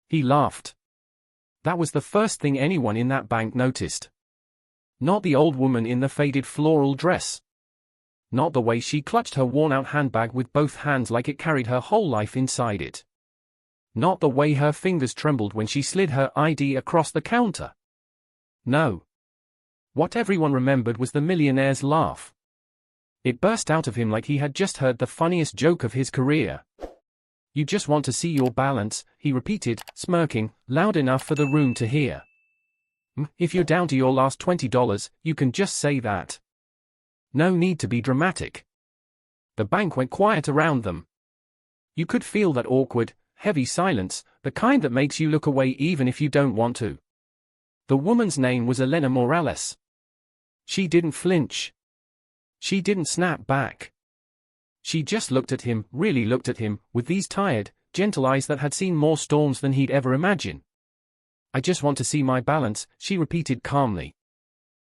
He laughed. That was the first thing anyone in that bank noticed. Not the old woman in the faded floral dress. Not the way she clutched her worn-out handbag with both hands like it carried her whole life inside it. Not the way her fingers trembled when she slid her ID across the counter. No. What everyone remembered was the millionaire's laugh. It burst out of him like he had just heard the funniest joke of his career. "You just want to see your balance," he repeated, smirking, loud enough for the room to hear. "If you're down to your last $20, you can just say that. No need to be dramatic." The bank went quiet around them. You could feel that awkward, heavy silence, the kind that makes you look away even if you don't want to. The woman's name was Elena Morales. She didn't flinch. She didn't snap back. She just looked at him, really looked at him, with these tired, gentle eyes that had seen more storms than he'd ever imagined. "I just want to see my balance," she repeated calmly.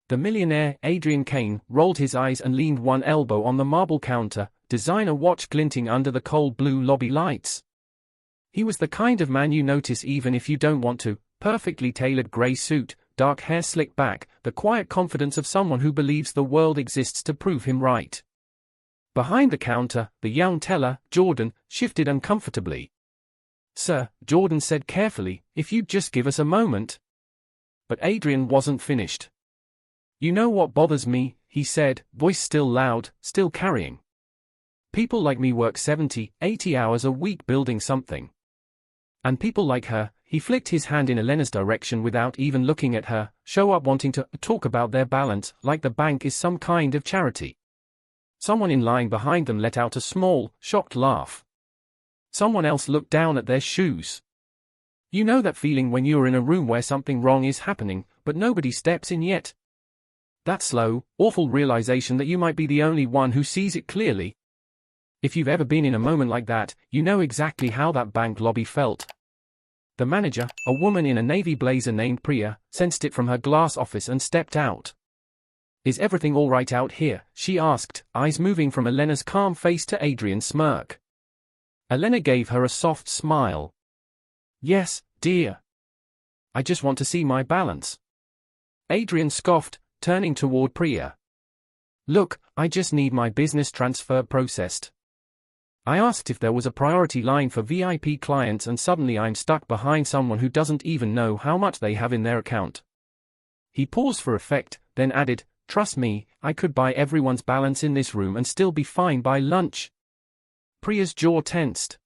The millionaire, Adrian Kane, rolled his eyes and leaned one elbow on the marble counter, designer watch glinting under the cold blue lobby lights. He was the kind of man you notice even if you don't want to, perfectly tailored grey suit, dark hair slicked back, the quiet confidence of someone who believes the world exists to prove him right. Behind the counter, the young teller, Jordan, shifted uncomfortably. "Sir," Jordan said carefully, "if you'd just give us a moment." But Adrian wasn't finished. "You know what bothers me," he said, voice still loud, still carrying. "People like me work 70, 80 hours a week building something. And people like her," he flicked his hand in Elena's direction without even looking at her, "show up wanting to talk about their balance, like the bank is some kind of charity." Someone in line behind them let out a small, shocked laugh. Someone else looked down at their shoes. You know that feeling when you're in a room where something wrong is happening, but nobody steps in yet? That slow, awful realization that you might be the only one who sees it clearly. If you've ever been in a moment like that, you know exactly how that bank lobby felt. The manager, a woman in a navy blazer named Priya, sensed it from her glass office and stepped out. "Is everything all right out here?" she asked, eyes moving from Elena's calm face to Adrian's smirk. Elena gave her a soft smile. "Yes, dear. I just want to see my balance." Adrian scoffed, turning toward Priya. "Look, I just need my business transfer processed. I asked if there was a priority line for VIP clients and suddenly I'm stuck behind someone who doesn't even know how much they have in their account." He paused for effect, then added, "Trust me, I could buy everyone's balance in this room and still be fine by lunch." Priya's jaw tensed.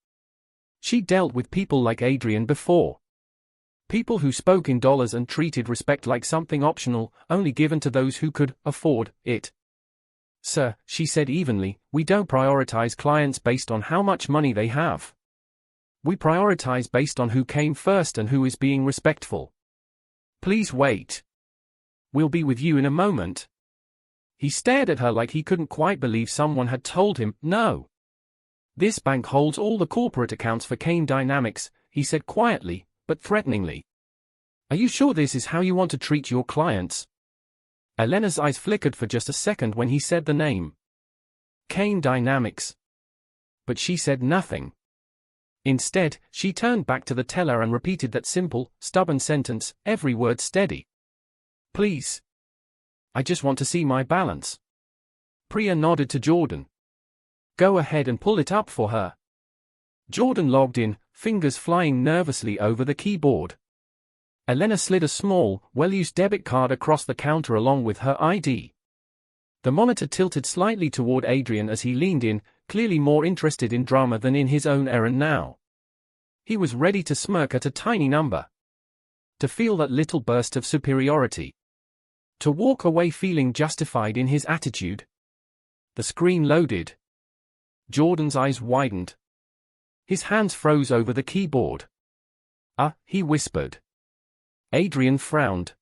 She dealt with people like Adrian before. People who spoke in dollars and treated respect like something optional, only given to those who could afford it. "Sir," she said evenly, "we don't prioritize clients based on how much money they have. We prioritize based on who came first and who is being respectful. Please wait. We'll be with you in a moment." He stared at her like he couldn't quite believe someone had told him, "No. This bank holds all the corporate accounts for Kane Dynamics," he said quietly, but threateningly. "Are you sure this is how you want to treat your clients?" Elena's eyes flickered for just a second when he said the name. Kane Dynamics. But she said nothing. Instead, she turned back to the teller and repeated that simple, stubborn sentence, every word steady. "Please. I just want to see my balance." Priya nodded to Jordan. "Go ahead and pull it up for her." Jordan logged in, fingers flying nervously over the keyboard. Elena slid a small, well-used debit card across the counter along with her ID. The monitor tilted slightly toward Adrian as he leaned in, clearly more interested in drama than in his own errand now. He was ready to smirk at a tiny number. To feel that little burst of superiority. To walk away feeling justified in his attitude. The screen loaded. Jordan's eyes widened. His hands froze over the keyboard. He whispered. Adrian frowned.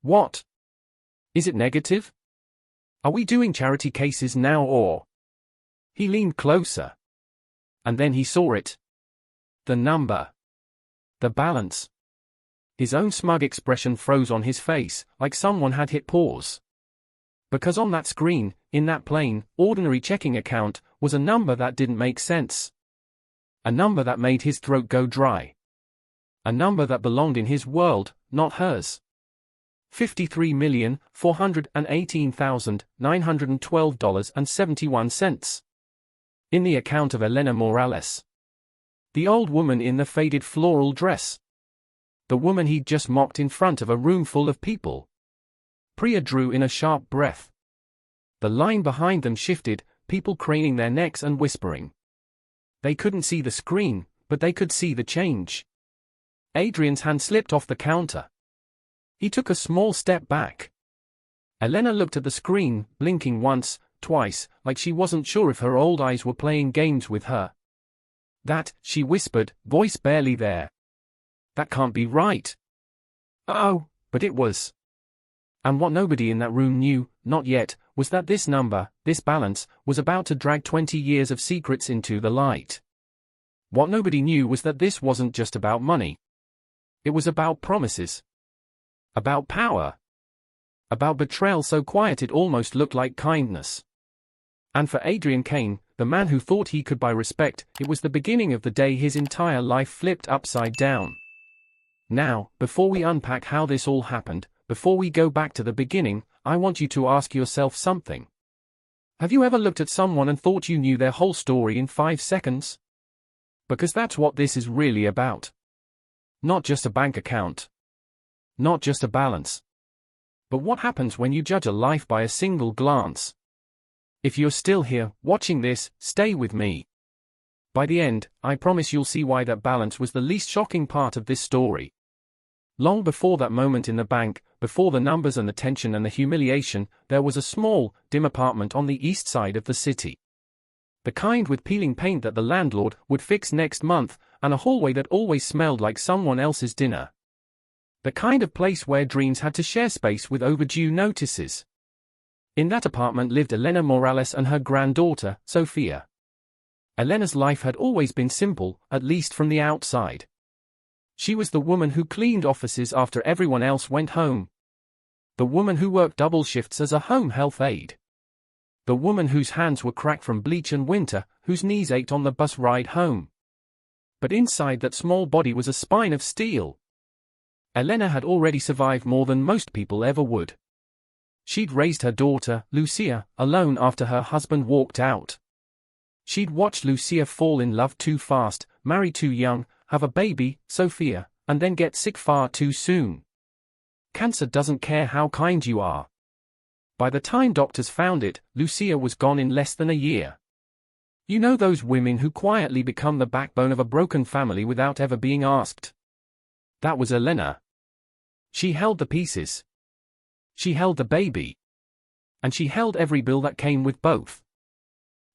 "What? Is it negative? Are we doing charity cases now or?" He leaned closer. And then he saw it. The number. The balance. His own smug expression froze on his face, like someone had hit pause. Because on that screen, in that plain, ordinary checking account, was a number that didn't make sense. A number that made his throat go dry. A number that belonged in his world, not hers. $53,418,912.71. In the account of Elena Morales. The old woman in the faded floral dress. The woman he'd just mocked in front of a room full of people. Priya drew in a sharp breath. The line behind them shifted, people craning their necks and whispering. They couldn't see the screen, but they could see the change. Adrian's hand slipped off the counter. He took a small step back. Elena looked at the screen, blinking once, twice, like she wasn't sure if her old eyes were playing games with her. "That," she whispered, voice barely there. "That can't be right." Oh, but it was. And what nobody in that room knew, not yet, was that this number, this balance, was about to drag 20 years of secrets into the light. What nobody knew was that this wasn't just about money. It was about promises. About power. About betrayal so quiet it almost looked like kindness. And for Adrian Kane, the man who thought he could buy respect, it was the beginning of the day his entire life flipped upside down. Now, before we unpack how this all happened, before we go back to the beginning, I want you to ask yourself something. Have you ever looked at someone and thought you knew their whole story in 5 seconds? Because that's what this is really about. Not just a bank account. Not just a balance. But what happens when you judge a life by a single glance? If you're still here, watching this, stay with me. By the end, I promise you'll see why that balance was the least shocking part of this story. Long before that moment in the bank, before the numbers and the tension and the humiliation, there was a small, dim apartment on the east side of the city. The kind with peeling paint that the landlord would fix next month, and a hallway that always smelled like someone else's dinner. The kind of place where dreams had to share space with overdue notices. In that apartment lived Elena Morales and her granddaughter, Sophia. Elena's life had always been simple, at least from the outside. She was the woman who cleaned offices after everyone else went home. The woman who worked double shifts as a home health aide. The woman whose hands were cracked from bleach and winter, whose knees ached on the bus ride home. But inside that small body was a spine of steel. Elena had already survived more than most people ever would. She'd raised her daughter, Lucia, alone after her husband walked out. She'd watched Lucia fall in love too fast, marry too young, have a baby, Sophia, and then get sick far too soon. Cancer doesn't care how kind you are. By the time doctors found it, Lucia was gone in less than a year. You know those women who quietly become the backbone of a broken family without ever being asked? That was Elena. She held the pieces. She held the baby. And she held every bill that came with both.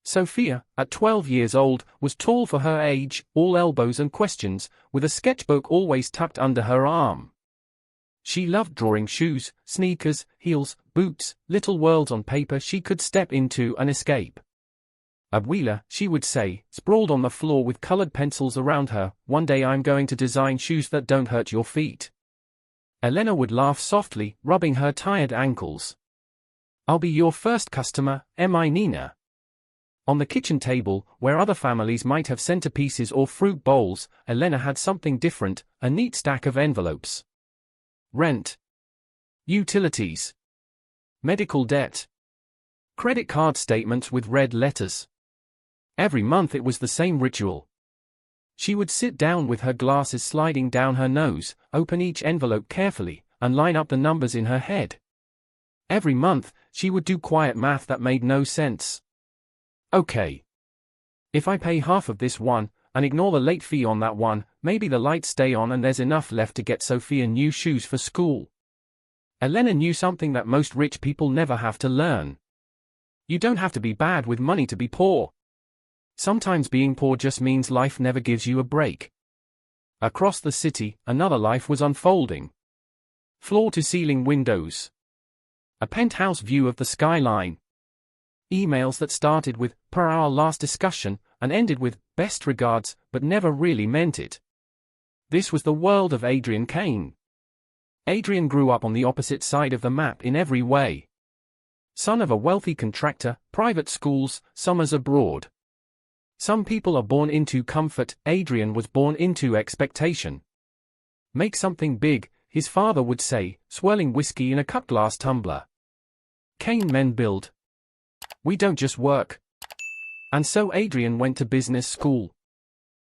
Sophia, at 12 years old, was tall for her age, all elbows and questions, with a sketchbook always tucked under her arm. She loved drawing shoes, sneakers, heels, boots, little worlds on paper she could step into and escape. Abuela, she would say, sprawled on the floor with colored pencils around her, one day I'm going to design shoes that don't hurt your feet. Elena would laugh softly, rubbing her tired ankles. I'll be your first customer, am I, Nina? On the kitchen table, where other families might have centerpieces or fruit bowls, Elena had something different, a neat stack of envelopes. Rent. Utilities. Medical debt. Credit card statements with red letters. Every month it was the same ritual. She would sit down with her glasses sliding down her nose, open each envelope carefully, and line up the numbers in her head. Every month, she would do quiet math that made no sense. Okay. If I pay half of this one, and ignore the late fee on that one, maybe the lights stay on and there's enough left to get Sophia new shoes for school. Elena knew something that most rich people never have to learn. You don't have to be bad with money to be poor. Sometimes being poor just means life never gives you a break. Across the city, another life was unfolding. Floor-to-ceiling windows. A penthouse view of the skyline. Emails that started with, per our last discussion, and ended with, best regards, but never really meant it. This was the world of Adrian Kane. Adrian grew up on the opposite side of the map in every way. Son of a wealthy contractor, private schools, summers abroad. Some people are born into comfort, Adrian was born into expectation. Make something big, his father would say, swirling whiskey in a cut-glass tumbler. Kane men build. We don't just work. And so Adrian went to business school.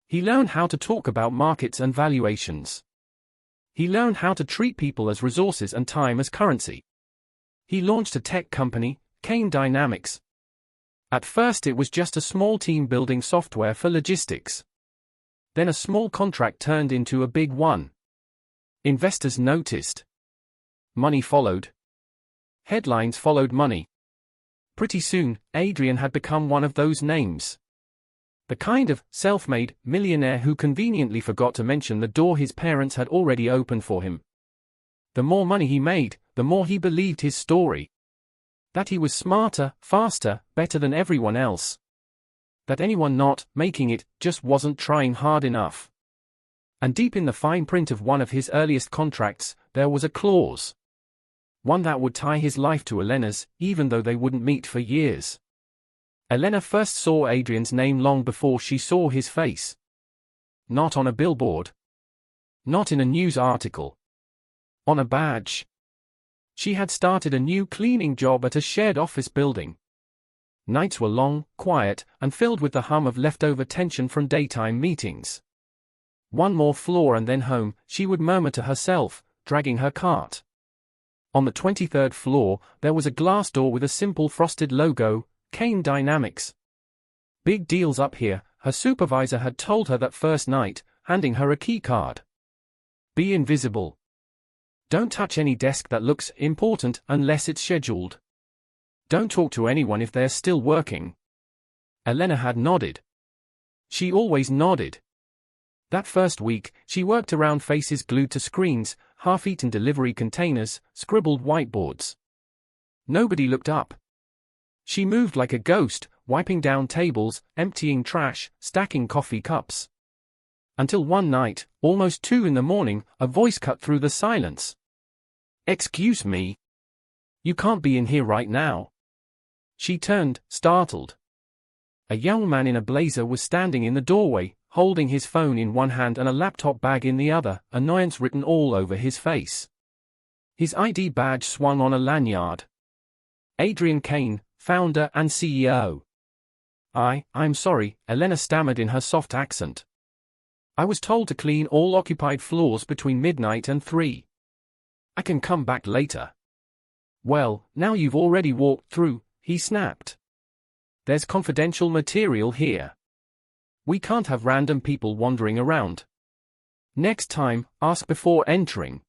He learned how to talk about markets and valuations. He learned how to treat people as resources and time as currency. He launched a tech company, Kane Dynamics. At first it was just a small team building software for logistics. Then a small contract turned into a big one. Investors noticed. Money followed. Headlines followed money. Pretty soon, Adrian had become one of those names. The kind of self-made millionaire who conveniently forgot to mention the door his parents had already opened for him. The more money he made, the more he believed his story. That he was smarter, faster, better than everyone else. That anyone not making it just wasn't trying hard enough. And deep in the fine print of one of his earliest contracts, there was a clause. One that would tie his life to Elena's, even though they wouldn't meet for years. Elena first saw Adrian's name long before she saw his face. Not on a billboard. Not in a news article. On a badge. She had started a new cleaning job at a shared office building. Nights were long, quiet, and filled with the hum of leftover tension from daytime meetings. One more floor and then home, she would murmur to herself, dragging her cart. On the 23rd floor, there was a glass door with a simple frosted logo, Kane Dynamics. Big deals up here, her supervisor had told her that first night, handing her a key card. Be invisible. Don't touch any desk that looks important unless it's scheduled. Don't talk to anyone if they're still working. Elena had nodded. She always nodded. That first week, she worked around faces glued to screens, half-eaten delivery containers, scribbled whiteboards. Nobody looked up. She moved like a ghost, wiping down tables, emptying trash, stacking coffee cups. Until one night, almost 2 a.m, a voice cut through the silence. "Excuse me. You can't be in here right now." She turned, startled. A young man in a blazer was standing in the doorway, holding his phone in one hand and a laptop bag in the other, annoyance written all over his face. His ID badge swung on a lanyard. Adrian Kane, founder and CEO. I'm sorry," Elena stammered in her soft accent. "I was told to clean all occupied floors between midnight and 3. I can come back later." "Well, now you've already walked through," he snapped. "There's confidential material here. We can't have random people wandering around. Next time, ask before entering."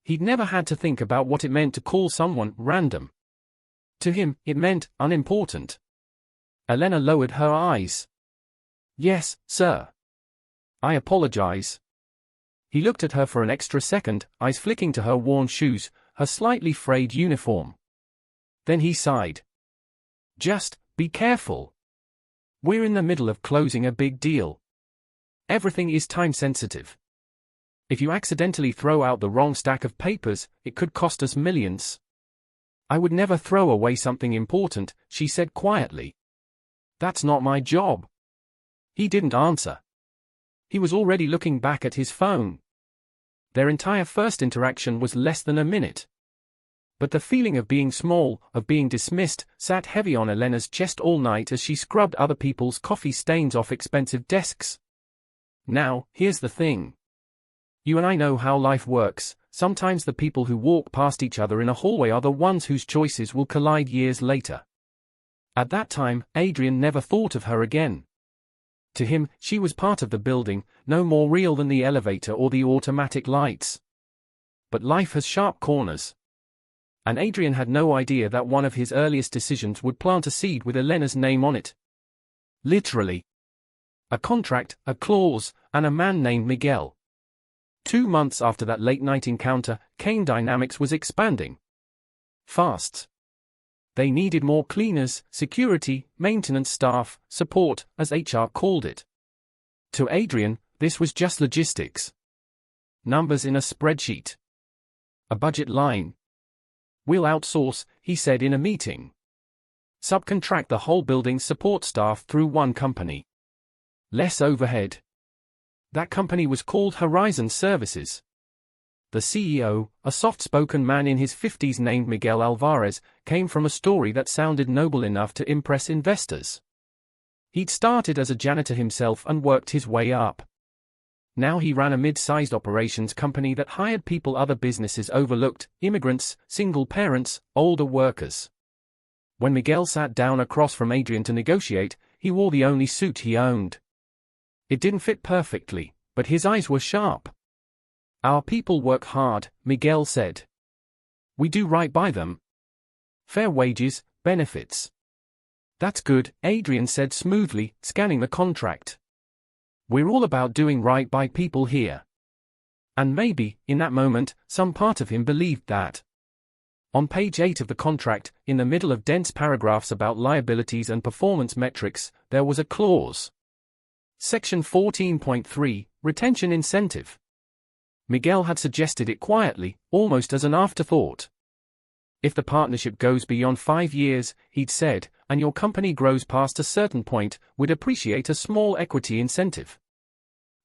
He'd never had to think about what it meant to call someone random. To him, it meant unimportant. Elena lowered her eyes. "Yes, sir. I apologize." He looked at her for an extra second, eyes flicking to her worn shoes, her slightly frayed uniform. Then he sighed. "Just be careful. We're in the middle of closing a big deal. Everything is time-sensitive. If you accidentally throw out the wrong stack of papers, it could cost us millions." "I would never throw away something important," she said quietly. "That's not my job." He didn't answer. He was already looking back at his phone. Their entire first interaction was less than a minute. But the feeling of being small, of being dismissed, sat heavy on Elena's chest all night as she scrubbed other people's coffee stains off expensive desks. "Now, here's the thing. You and I know how life works. Sometimes the people who walk past each other in a hallway are the ones whose choices will collide years later." At that time, Adrian never thought of her again. To him, she was part of the building, no more real than the elevator or the automatic lights. But life has sharp corners. And Adrian had no idea that one of his earliest decisions would plant a seed with Elena's name on it. Literally. A contract, a clause, and a man named Miguel. 2 months after that late-night encounter, Kane Dynamics was expanding. Fast. They needed more cleaners, security, maintenance staff, support, as HR called it. To Adrian, this was just logistics. Numbers in a spreadsheet. A budget line. "We'll outsource," he said in a meeting. "Subcontract the whole building's support staff through one company. Less overhead. That company was called Horizon Services. The CEO, a soft-spoken man in his 50s named Miguel Alvarez, came from a story that sounded noble enough to impress investors. He'd started as a janitor himself and worked his way up. Now he ran a mid-sized operations company that hired people other businesses overlooked: immigrants, single parents, older workers. When Miguel sat down across from Adrian to negotiate, he wore the only suit he owned. It didn't fit perfectly, but his eyes were sharp. "Our people work hard," Miguel said. "We do right by them. Fair wages, benefits." "That's good," Adrian said smoothly, scanning the contract. "We're all about doing right by people here." And maybe, in that moment, some part of him believed that. On page 8 of the contract, in the middle of dense paragraphs about liabilities and performance metrics, there was a clause. Section 14.3, Retention Incentive. Miguel had suggested it quietly, almost as an afterthought. "If the partnership goes beyond 5 years," he'd said, "and your company grows past a certain point, we'd appreciate a small equity incentive.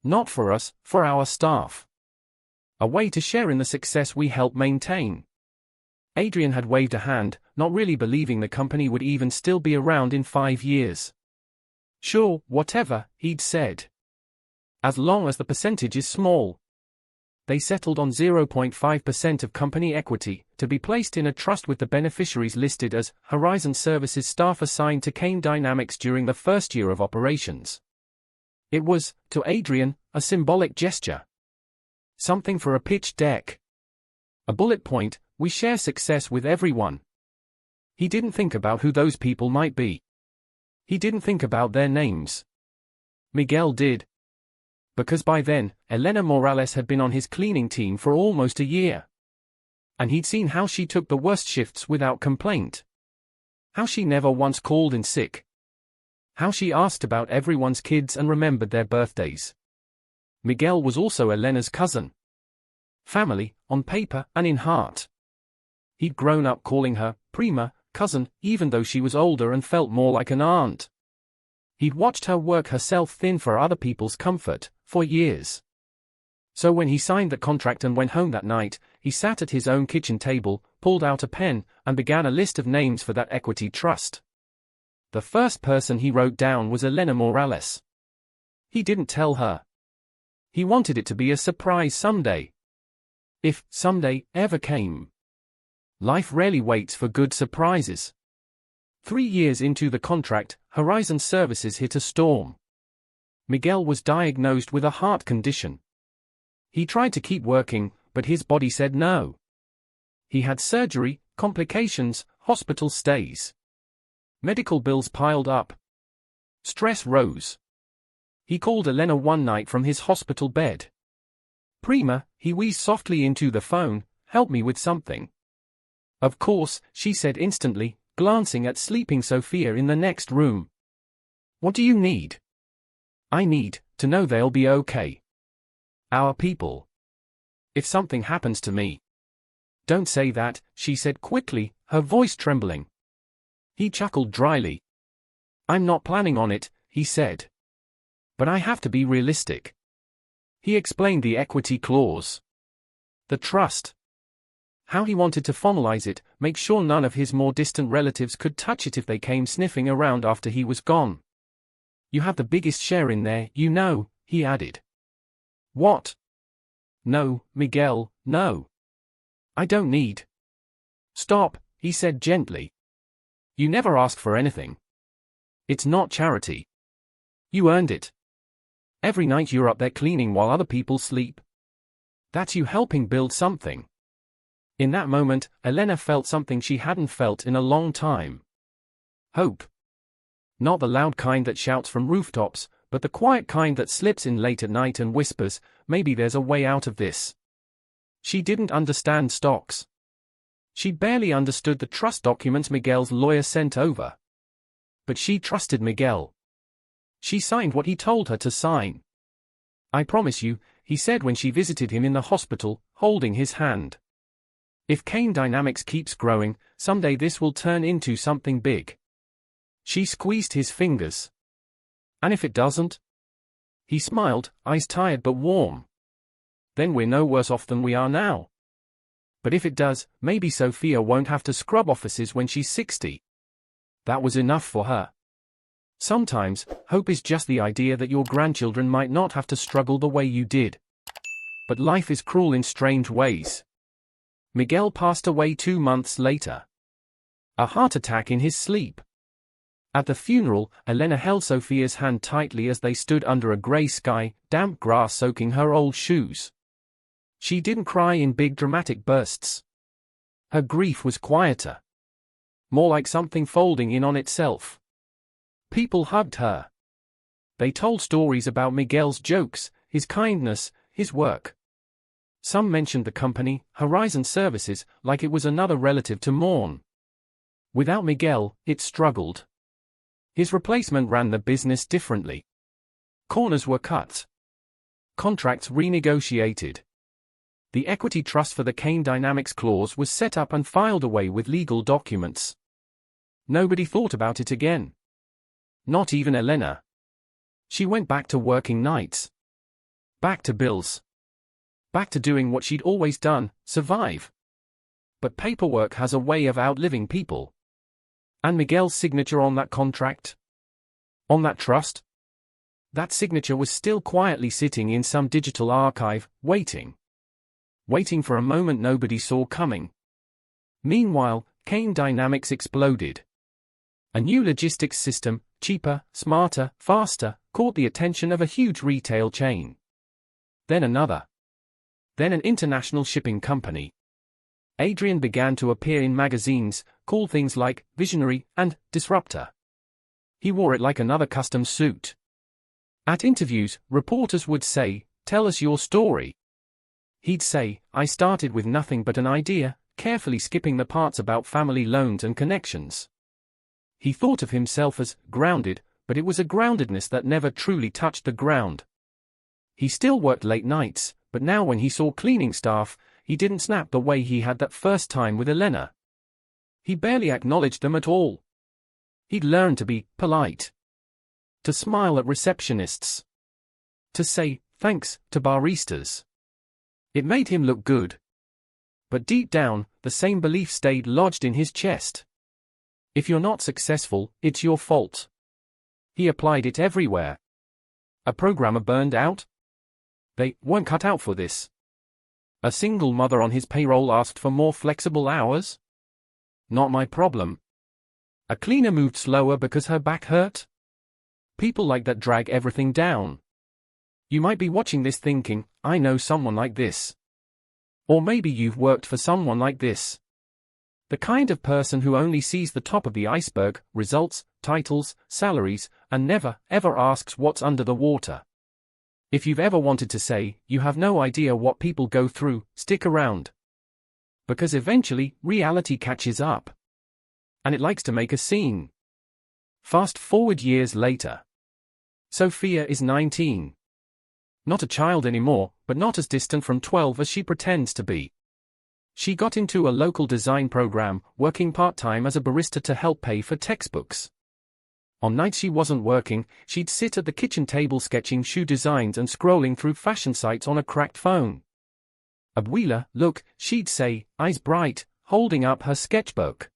Not for us, for our staff. A way to share in the success we help maintain." Adrian had waved a hand, not really believing the company would even still be around in 5 years. "Sure, whatever," he'd said. "As long as the percentage is small." They settled on 0.5% of company equity, to be placed in a trust with the beneficiaries listed as Horizon Services staff assigned to Kane Dynamics during the first year of operations. It was, to Adrian, a symbolic gesture. Something for a pitch deck. A bullet point: "We share success with everyone." He didn't think about who those people might be. He didn't think about their names. Miguel did. Because by then, Elena Morales had been on his cleaning team for almost a year. And he'd seen how she took the worst shifts without complaint. How she never once called in sick. How she asked about everyone's kids and remembered their birthdays. Miguel was also Elena's cousin. Family, on paper and in heart. He'd grown up calling her Prima, cousin, even though she was older and felt more like an aunt. He'd watched her work herself thin for other people's comfort, for years. So when he signed the contract and went home that night, he sat at his own kitchen table, pulled out a pen, and began a list of names for that equity trust. The first person he wrote down was Elena Morales. He didn't tell her. He wanted it to be a surprise someday. If someday ever came. Life rarely waits for good surprises. 3 years into the contract, Horizon Services hit a storm. Miguel was diagnosed with a heart condition. He tried to keep working, but his body said no. He had surgery, complications, hospital stays. Medical bills piled up. Stress rose. He called Elena one night from his hospital bed. "Prima," he wheezed softly into the phone, "help me with something." "Of course," she said instantly, glancing at sleeping Sophia in the next room. "What do you need?" "I need to know they'll be okay. Our people. If something happens to me." "Don't say that," she said quickly, her voice trembling. He chuckled dryly. "I'm not planning on it," he said. "But I have to be realistic." He explained the equity clause. The trust. How he wanted to formalize it, make sure none of his more distant relatives could touch it if they came sniffing around after he was gone. "You have the biggest share in there, you know," he added. "What?" "No, Miguel, no. I don't need." "Stop," he said gently. "You never ask for anything. It's not charity. You earned it. Every night you're up there cleaning while other people sleep. That's you helping build something." In that moment, Elena felt something she hadn't felt in a long time. Hope. Not the loud kind that shouts from rooftops, but the quiet kind that slips in late at night and whispers, "Maybe there's a way out of this." She didn't understand stocks. She barely understood the trust documents Miguel's lawyer sent over. But she trusted Miguel. She signed what he told her to sign. "I promise you," he said when she visited him in the hospital, holding his hand. "If Kane Dynamics keeps growing, someday this will turn into something big." She squeezed his fingers. "And if it doesn't?" He smiled, eyes tired but warm. Then we're no worse off than we are now. But if it does, maybe Sophia won't have to scrub offices when she's 60. That was enough for her. Sometimes, hope is just the idea that your grandchildren might not have to struggle the way you did. But life is cruel in strange ways. Miguel passed away 2 months later. A heart attack in his sleep. At the funeral, Elena held Sophia's hand tightly as they stood under a grey sky, damp grass soaking her old shoes. She didn't cry in big dramatic bursts. Her grief was quieter. More like something folding in on itself. People hugged her. They told stories about Miguel's jokes, his kindness, his work. Some mentioned the company, Horizon Services, like it was another relative to mourn. Without Miguel, it struggled. His replacement ran the business differently. Corners were cut. Contracts renegotiated. The equity trust for the Kane Dynamics clause was set up and filed away with legal documents. Nobody thought about it again. Not even Elena. She went back to working nights. Back to bills. Back to doing what she'd always done, survive. But paperwork has a way of outliving people. And Miguel's signature on that contract? On that trust? That signature was still quietly sitting in some digital archive, waiting. Waiting for a moment nobody saw coming. Meanwhile, Kane Dynamics exploded. A new logistics system, cheaper, smarter, faster, caught the attention of a huge retail chain. Then another. Then an international shipping company. Adrian began to appear in magazines, called things like Visionary and Disruptor. He wore it like another custom suit. At interviews, reporters would say, "Tell us your story." He'd say, "I started with nothing but an idea," carefully skipping the parts about family loans and connections. He thought of himself as grounded, but it was a groundedness that never truly touched the ground. He still worked late nights, but now when he saw cleaning staff, he didn't snap the way he had that first time with Elena. He barely acknowledged them at all. He'd learned to be polite. To smile at receptionists. To say thanks to baristas. It made him look good. But deep down, the same belief stayed lodged in his chest. If you're not successful, it's your fault. He applied it everywhere. A programmer burned out? They weren't cut out for this. A single mother on his payroll asked for more flexible hours? Not my problem. A cleaner moved slower because her back hurt? People like that drag everything down. You might be watching this thinking, I know someone like this. Or maybe you've worked for someone like this. The kind of person who only sees the top of the iceberg, results, titles, salaries, and never, ever asks what's under the water. If you've ever wanted to say, you have no idea what people go through, stick around. Because eventually, reality catches up. And it likes to make a scene. Fast forward years later. Sophia is 19. Not a child anymore, but not as distant from 12 as she pretends to be. She got into a local design program, working part-time as a barista to help pay for textbooks. On nights she wasn't working, she'd sit at the kitchen table sketching shoe designs and scrolling through fashion sites on a cracked phone. Abuela, look, she'd say, eyes bright, holding up her sketchbook.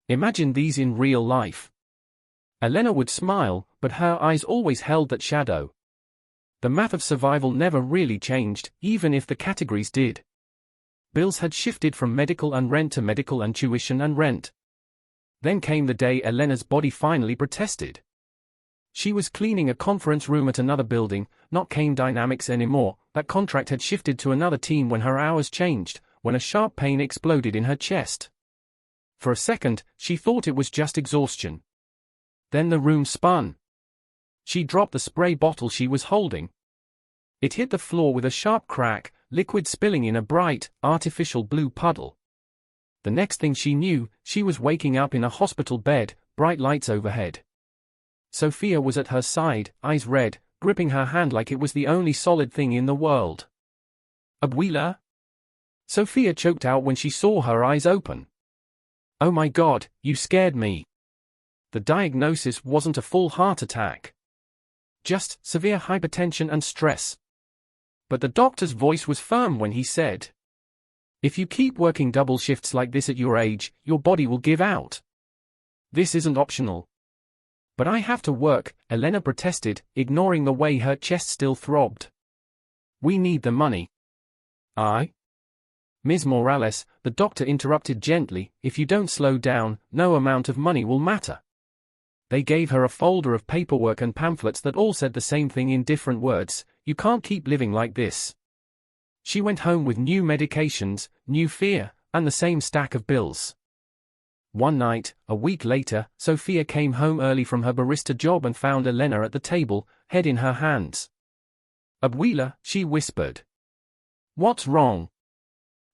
Imagine these in real life. Elena would smile, but her eyes always held that shadow. The math of survival never really changed, even if the categories did. Bills had shifted from medical and rent to medical and tuition and rent. Then came the day Elena's body finally protested. She was cleaning a conference room at another building, not Kane Dynamics anymore. That contract had shifted to another team when her hours changed, when a sharp pain exploded in her chest. For a second, she thought it was just exhaustion. Then the room spun. She dropped the spray bottle she was holding. It hit the floor with a sharp crack, liquid spilling in a bright, artificial blue puddle. The next thing she knew, she was waking up in a hospital bed, bright lights overhead. Sophia was at her side, eyes red, gripping her hand like it was the only solid thing in the world. Abuela? Sophia choked out when she saw her eyes open. Oh my God, you scared me. The diagnosis wasn't a full heart attack. Just severe hypertension and stress. But the doctor's voice was firm when he said, "If you keep working double shifts like this at your age, your body will give out. This isn't optional." "But I have to work," Elena protested, ignoring the way her chest still throbbed. "We need the money." "I?" "Ms. Morales," the doctor interrupted gently, "if you don't slow down, no amount of money will matter." They gave her a folder of paperwork and pamphlets that all said the same thing in different words: "You can't keep living like this." She went home with new medications, new fear, and the same stack of bills. One night, a week later, Sophia came home early from her barista job and found Elena at the table, head in her hands. "Abuela," she whispered. "What's wrong?"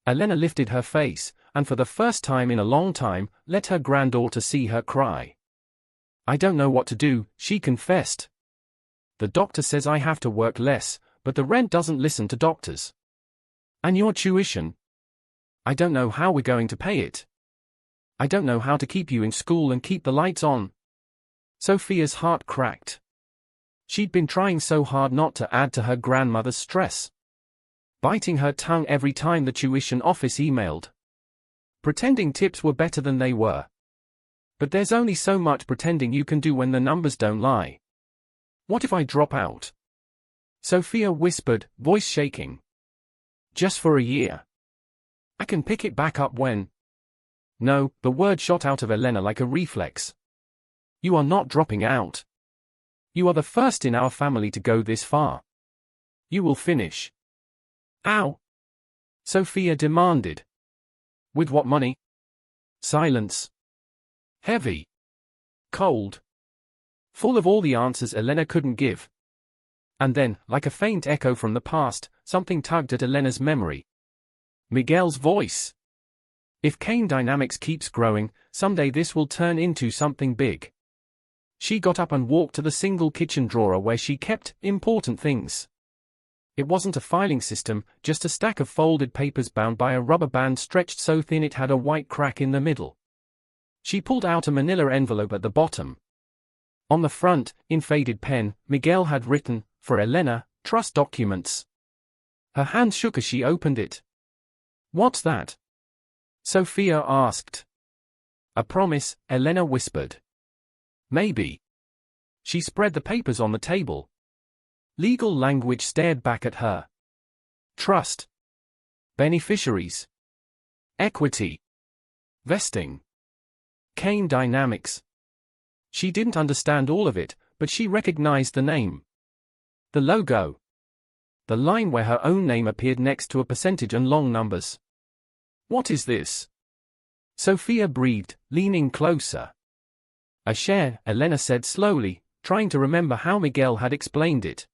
Elena lifted her face, and for the first time in a long time, let her granddaughter see her cry. "I don't know what to do," she confessed. "The doctor says I have to work less, but the rent doesn't listen to doctors. And your tuition? I don't know how we're going to pay it. I don't know how to keep you in school and keep the lights on." Sophia's heart cracked. She'd been trying so hard not to add to her grandmother's stress. Biting her tongue every time the tuition office emailed. Pretending tips were better than they were. But there's only so much pretending you can do when the numbers don't lie. "What if I drop out?" Sophia whispered, voice shaking. "Just for a year. I can pick it back up when—" "No," the word shot out of Elena like a reflex. "You are not dropping out. You are the first in our family to go this far. You will finish." "Ow!" Sophia demanded. "With what money?" Silence. Heavy. Cold. Full of all the answers Elena couldn't give. And then, like a faint echo from the past, something tugged at Elena's memory. Miguel's voice. "If Kane Dynamics keeps growing, someday this will turn into something big." She got up and walked to the single kitchen drawer where she kept important things. It wasn't a filing system, just a stack of folded papers bound by a rubber band stretched so thin it had a white crack in the middle. She pulled out a manila envelope at the bottom. On the front, in faded pen, Miguel had written, "For Elena, trust documents." Her hand shook as she opened it. "What's that?" Sophia asked. "A promise," Elena whispered. "Maybe." She spread the papers on the table. Legal language stared back at her. Trust. Beneficiaries. Equity. Vesting. Kane Dynamics. She didn't understand all of it, but she recognized the name. The logo. The line where her own name appeared next to a percentage and long numbers. "What is this?" Sophia breathed, leaning closer. "A share," Elena said slowly, trying to remember how Miguel had explained it.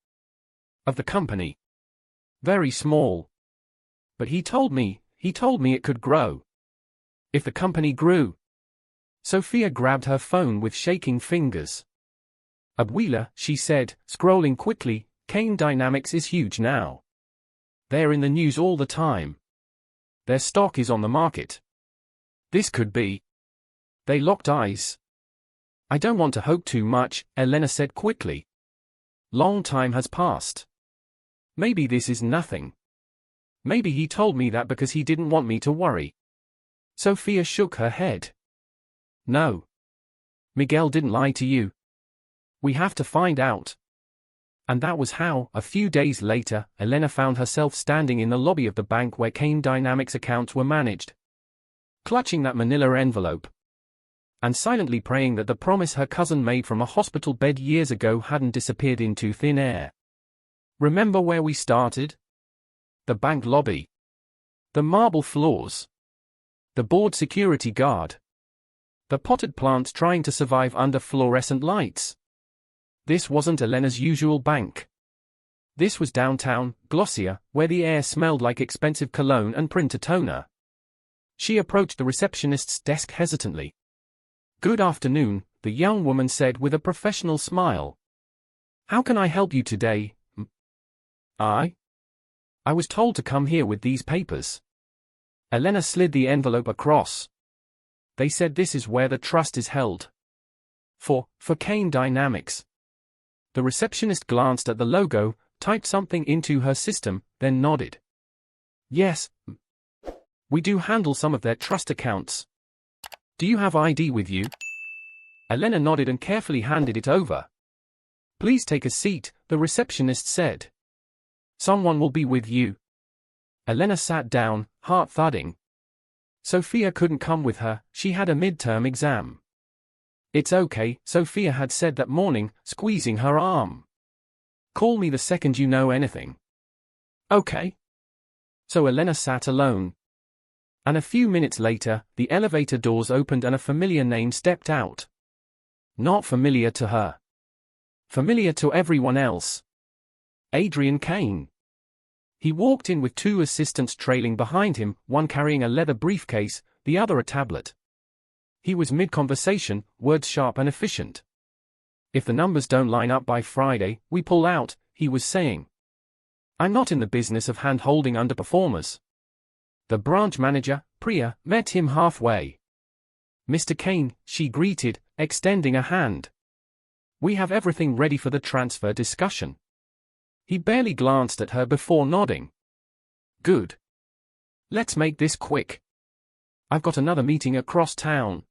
"Of the company. Very small. But he told me it could grow." "If the company grew?" Sophia grabbed her phone with shaking fingers. "Abuela," she said, scrolling quickly, "Kane Dynamics is huge now. They're in the news all the time. Their stock is on the market. This could be." They locked eyes. "I don't want to hope too much," Elena said quickly. "Long time has passed. Maybe this is nothing. Maybe he told me that because he didn't want me to worry." Sophia shook her head. "No. Miguel didn't lie to you. We have to find out." And that was how, a few days later, Elena found herself standing in the lobby of the bank where Kane Dynamics accounts were managed. Clutching that manila envelope. And silently praying that the promise her cousin made from a hospital bed years ago hadn't disappeared into thin air. Remember where we started? The bank lobby. The marble floors. The bored security guard. The potted plants trying to survive under fluorescent lights. This wasn't Elena's usual bank. This was downtown, Glossier, where the air smelled like expensive cologne and printer toner. She approached the receptionist's desk hesitantly. "Good afternoon," the young woman said with a professional smile. "How can I help you today?" I was told to come here with these papers." Elena slid the envelope across. "They said this is where the trust is held. For Kane Dynamics." The receptionist glanced at the logo, typed something into her system, then nodded. Yes. We do handle some of their trust accounts. Do you have ID with you? Elena nodded and carefully handed it over. Please take a seat, the receptionist said. Someone will be with you. Elena sat down, heart thudding. Sophia couldn't come with her, she had a midterm exam. It's okay, Sophia had said that morning, squeezing her arm. Call me the second you know anything. Okay. So Elena sat alone. And a few minutes later, the elevator doors opened and a familiar name stepped out. Not familiar to her. Familiar to everyone else. Adrian Kane. He walked in with two assistants trailing behind him, one carrying a leather briefcase, the other a tablet. He was mid-conversation, words sharp and efficient. If the numbers don't line up by Friday, we pull out, he was saying. I'm not in the business of hand-holding underperformers. The branch manager, Priya, met him halfway. Mr. Kane, she greeted, extending a hand. We have everything ready for the transfer discussion. He barely glanced at her before nodding. Good. Let's make this quick. I've got another meeting across town.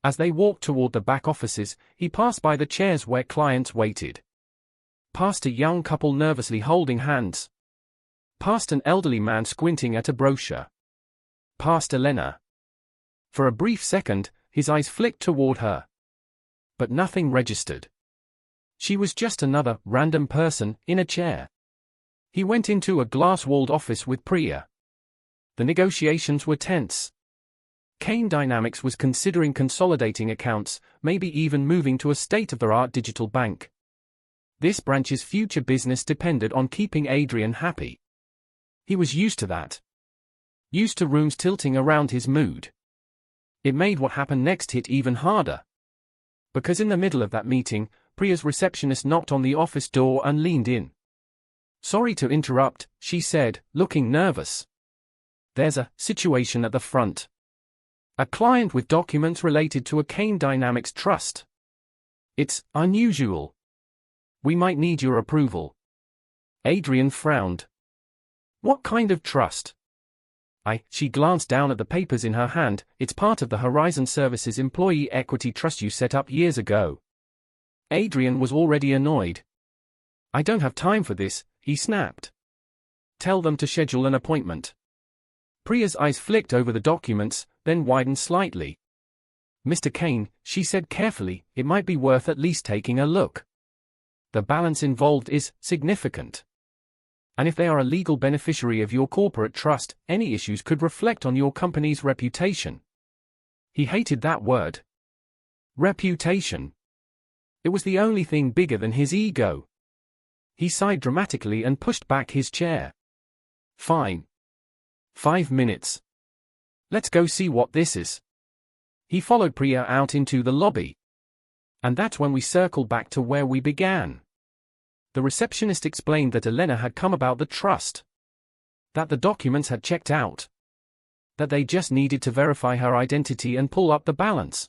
As they walked toward the back offices, he passed by the chairs where clients waited. Past a young couple nervously holding hands. Past an elderly man squinting at a brochure. Past Elena. For a brief second, his eyes flicked toward her. But nothing registered. She was just another, random person, in a chair. He went into a glass-walled office with Priya. The negotiations were tense. Kane Dynamics was considering consolidating accounts, maybe even moving to a state-of-the-art digital bank. This branch's future business depended on keeping Adrian happy. He was used to that. Used to rooms tilting around his mood. It made what happened next hit even harder. Because in the middle of that meeting, Priya's receptionist knocked on the office door and leaned in. Sorry to interrupt, she said, looking nervous. There's a situation at the front. A client with documents related to a Kane Dynamics trust. It's unusual. We might need your approval. Adrian frowned. What kind of trust? She glanced down at the papers in her hand. It's part of the Horizon Services Employee Equity Trust you set up years ago. Adrian was already annoyed. I don't have time for this, he snapped. Tell them to schedule an appointment. Priya's eyes flicked over the documents, then widened slightly. Mr. Kane, she said carefully, it might be worth at least taking a look. The balance involved is significant. And if they are a legal beneficiary of your corporate trust, any issues could reflect on your company's reputation. He hated that word. Reputation. It was the only thing bigger than his ego. He sighed dramatically and pushed back his chair. Fine. 5 minutes. Let's go see what this is. He followed Priya out into the lobby. And that's when we circled back to where we began. The receptionist explained that Elena had come about the trust. That the documents had checked out. That they just needed to verify her identity and pull up the balance.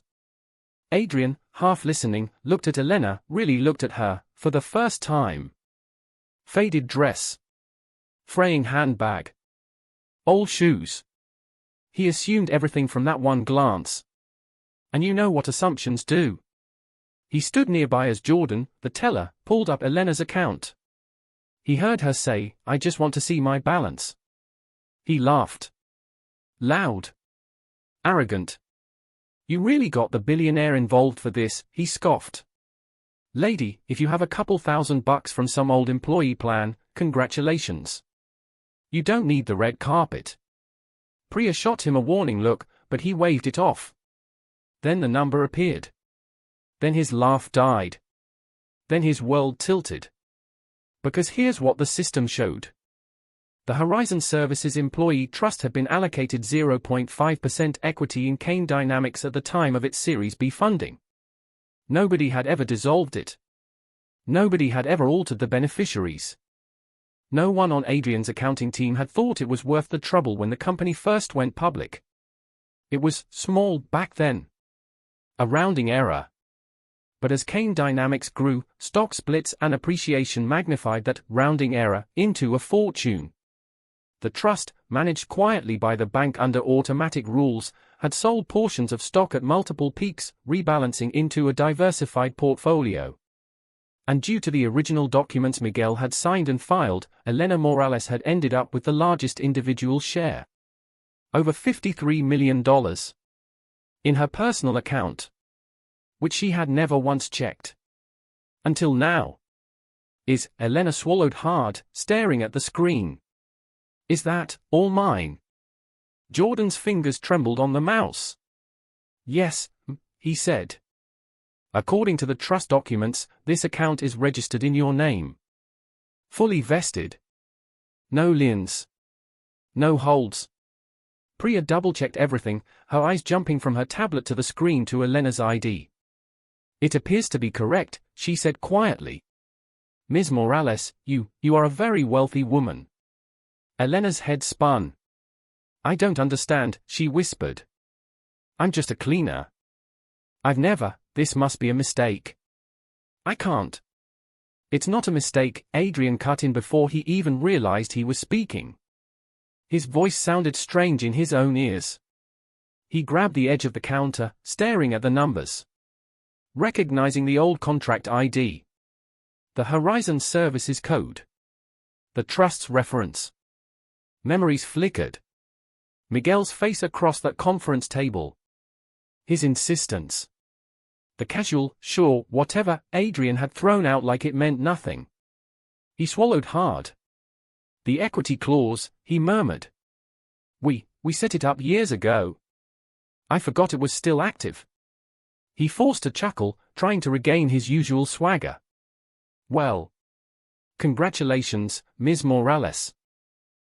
Adrian, half listening, looked at Elena, really looked at her, for the first time. Faded dress. Fraying handbag. Old shoes. He assumed everything from that one glance. And you know what assumptions do. He stood nearby as Jordan, the teller, pulled up Elena's account. He heard her say, I just want to see my balance. He laughed. Loud. Arrogant. You really got the billionaire involved for this, he scoffed. Lady, if you have a couple $1,000 from some old employee plan, congratulations. You don't need the red carpet. Priya shot him a warning look, but he waved it off. Then the number appeared. Then his laugh died. Then his world tilted. Because here's what the system showed. The Horizon Services Employee Trust had been allocated 0.5% equity in Kane Dynamics at the time of its Series B funding. Nobody had ever dissolved it. Nobody had ever altered the beneficiaries. No one on Adrian's accounting team had thought it was worth the trouble when the company first went public. It was small back then. A rounding error. But as Kane Dynamics grew, stock splits and appreciation magnified that rounding error into a fortune. The trust, managed quietly by the bank under automatic rules, had sold portions of stock at multiple peaks, rebalancing into a diversified portfolio. And due to the original documents Miguel had signed and filed, Elena Morales had ended up with the largest individual share. Over $53 million. In her personal account. Which she had never once checked. Until now. Elena swallowed hard, staring at the screen. Is that all mine? Jordan's fingers trembled on the mouse. Yes, he said. According to the trust documents, this account is registered in your name. Fully vested. No liens. No holds. Priya double-checked everything, her eyes jumping from her tablet to the screen to Elena's ID. It appears to be correct, she said quietly. Ms. Morales, you are a very wealthy woman. Elena's head spun. I don't understand, she whispered. I'm just a cleaner. This must be a mistake. I can't. It's not a mistake, Adrian cut in before he even realized he was speaking. His voice sounded strange in his own ears. He grabbed the edge of the counter, staring at the numbers. Recognizing the old contract ID. The Horizon Services code. The trust's reference. Memories flickered. Miguel's face across that conference table. His insistence. The casual, sure, whatever, Adrian had thrown out like it meant nothing. He swallowed hard. The equity clause, he murmured. We set it up years ago. I forgot it was still active. He forced a chuckle, trying to regain his usual swagger. Well. Congratulations, Ms. Morales.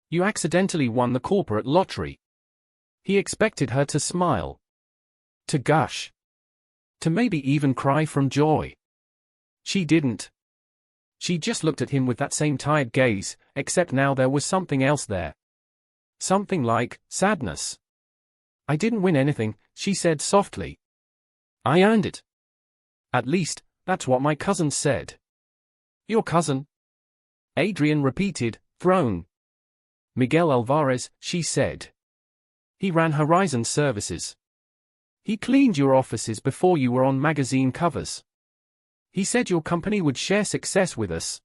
You accidentally won the corporate lottery. He expected her to smile. To gush. To maybe even cry from joy. She didn't. She just looked at him with that same tired gaze, except now there was something else there. Something like sadness. I didn't win anything, she said softly. I earned it. At least, that's what my cousin said. Your cousin? Adrian repeated, thrown. Miguel Alvarez, she said. He ran Horizon Services. He cleaned your offices before you were on magazine covers. He said your company would share success with us.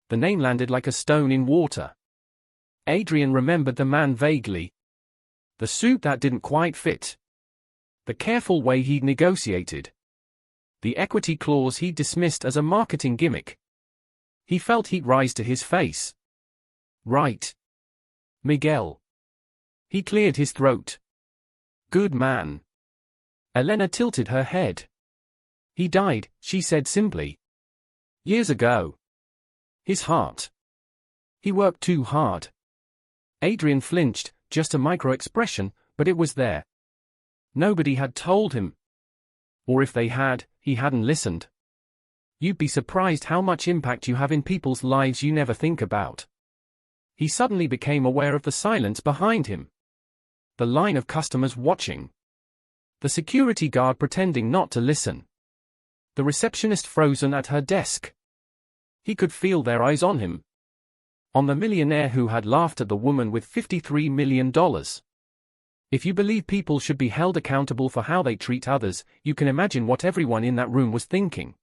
The name landed like a stone in water. Adrian remembered the man vaguely. The suit that didn't quite fit. The careful way he'd negotiated. The equity clause he'd dismissed as a marketing gimmick. He felt heat rise to his face. Right. Miguel. He cleared his throat. Good man. Elena tilted her head. He died, she said simply. Years ago. His heart. He worked too hard. Adrian flinched, just a micro-expression, but it was there. Nobody had told him. Or if they had, he hadn't listened. You'd be surprised how much impact you have in people's lives you never think about. He suddenly became aware of the silence behind him. The line of customers watching. The security guard pretending not to listen. The receptionist frozen at her desk. He could feel their eyes on him. On the millionaire who had laughed at the woman with $53 million. If you believe people should be held accountable for how they treat others, you can imagine what everyone in that room was thinking.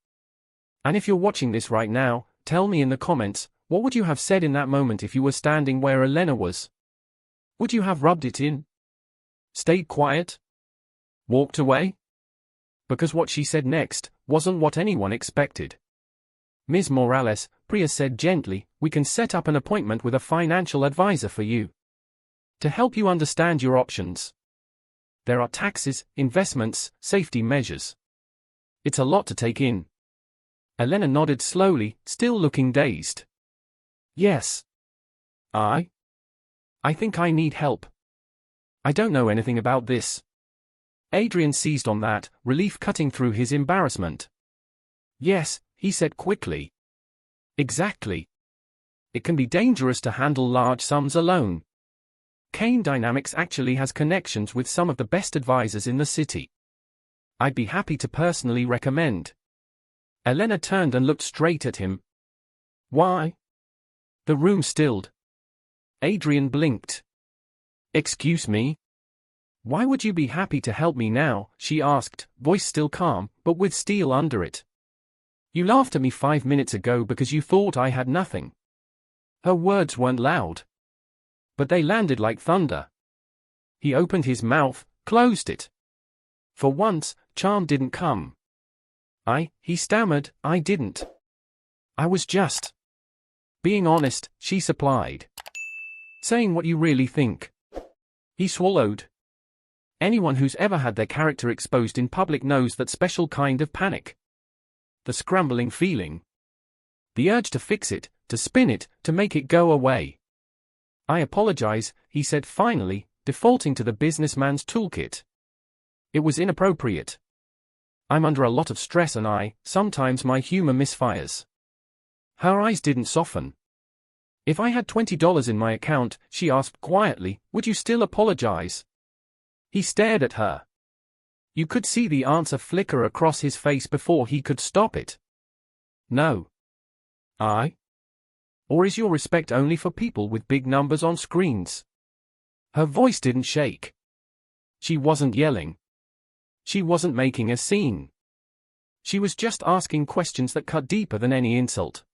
And if you're watching this right now, tell me in the comments, what would you have said in that moment if you were standing where Elena was? Would you have rubbed it in? Stayed quiet? Walked away? Because what she said next wasn't what anyone expected. Ms. Morales, Priya said gently, we can set up an appointment with a financial advisor for you. To help you understand your options. There are taxes, investments, safety measures. It's a lot to take in. Elena nodded slowly, still looking dazed. Yes. I think I need help. I don't know anything about this. Adrian seized on that, relief cutting through his embarrassment. Yes, he said quickly. Exactly. It can be dangerous to handle large sums alone. Kane Dynamics actually has connections with some of the best advisors in the city. I'd be happy to personally recommend. Elena turned and looked straight at him. Why? The room stilled. Adrian blinked. Excuse me? Why would you be happy to help me now? She asked, voice still calm, but with steel under it. You laughed at me 5 minutes ago because you thought I had nothing. Her words weren't loud, but they landed like thunder. He opened his mouth, closed it. For once, charm didn't come. He stammered, I didn't. I was just being honest, she supplied. Saying what you really think. He swallowed. Anyone who's ever had their character exposed in public knows that special kind of panic. The scrambling feeling. The urge to fix it, to spin it, to make it go away. I apologize, he said finally, defaulting to the businessman's toolkit. It was inappropriate. I'm under a lot of stress and sometimes my humor misfires. Her eyes didn't soften. If I had $20 in my account, she asked quietly, would you still apologize? He stared at her. You could see the answer flicker across his face before he could stop it. No. Or is your respect only for people with big numbers on screens? Her voice didn't shake. She wasn't yelling. She wasn't making a scene. She was just asking questions that cut deeper than any insult.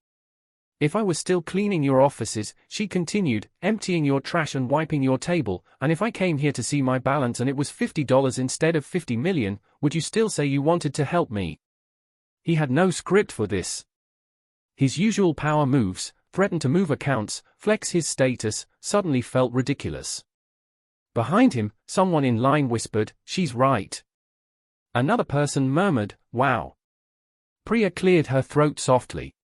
If I was still cleaning your offices, she continued, emptying your trash and wiping your table, and if I came here to see my balance and it was $50 instead of 50 million, would you still say you wanted to help me? He had no script for this. His usual power moves, threaten to move accounts, flex his status, suddenly felt ridiculous. Behind him, someone in line whispered, she's right. Another person murmured, wow. Priya cleared her throat softly.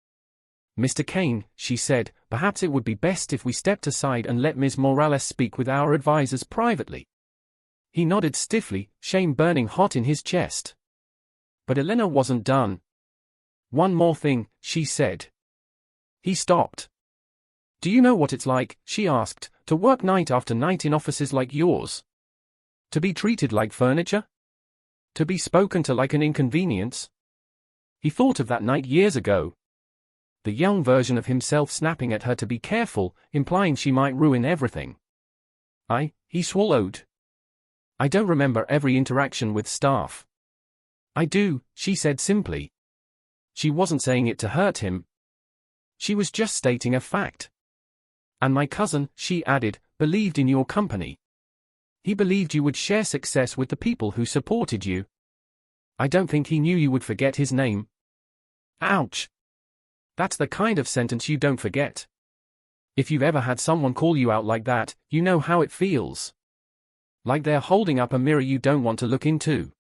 Mr. Kane, she said, perhaps it would be best if we stepped aside and let Ms. Morales speak with our advisors privately. He nodded stiffly, shame burning hot in his chest. But Elena wasn't done. One more thing, she said. He stopped. Do you know what it's like, she asked, to work night after night in offices like yours? To be treated like furniture? To be spoken to like an inconvenience? He thought of that night years ago. The young version of himself snapping at her to be careful, implying she might ruin everything. He swallowed. I don't remember every interaction with staff. I do, she said simply. She wasn't saying it to hurt him. She was just stating a fact. And my cousin, she added, believed in your company. He believed you would share success with the people who supported you. I don't think he knew you would forget his name. Ouch. That's the kind of sentence you don't forget. If you've ever had someone call you out like that, you know how it feels. Like they're holding up a mirror you don't want to look into.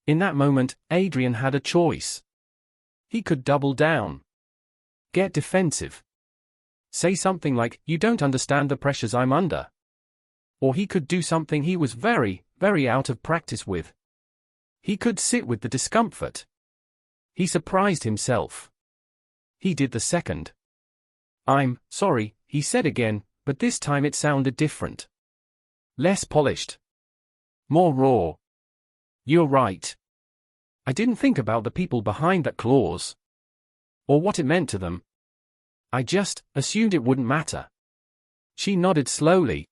In that moment, Adrian had a choice. He could double down. Get defensive. Say something like, you don't understand the pressures I'm under. Or he could do something he was very, very out of practice with. He could sit with the discomfort. He surprised himself. He did the second. I'm sorry, he said again, but this time it sounded different. Less polished. More raw. You're right. I didn't think about the people behind that clause. Or what it meant to them. I just assumed it wouldn't matter. She nodded slowly.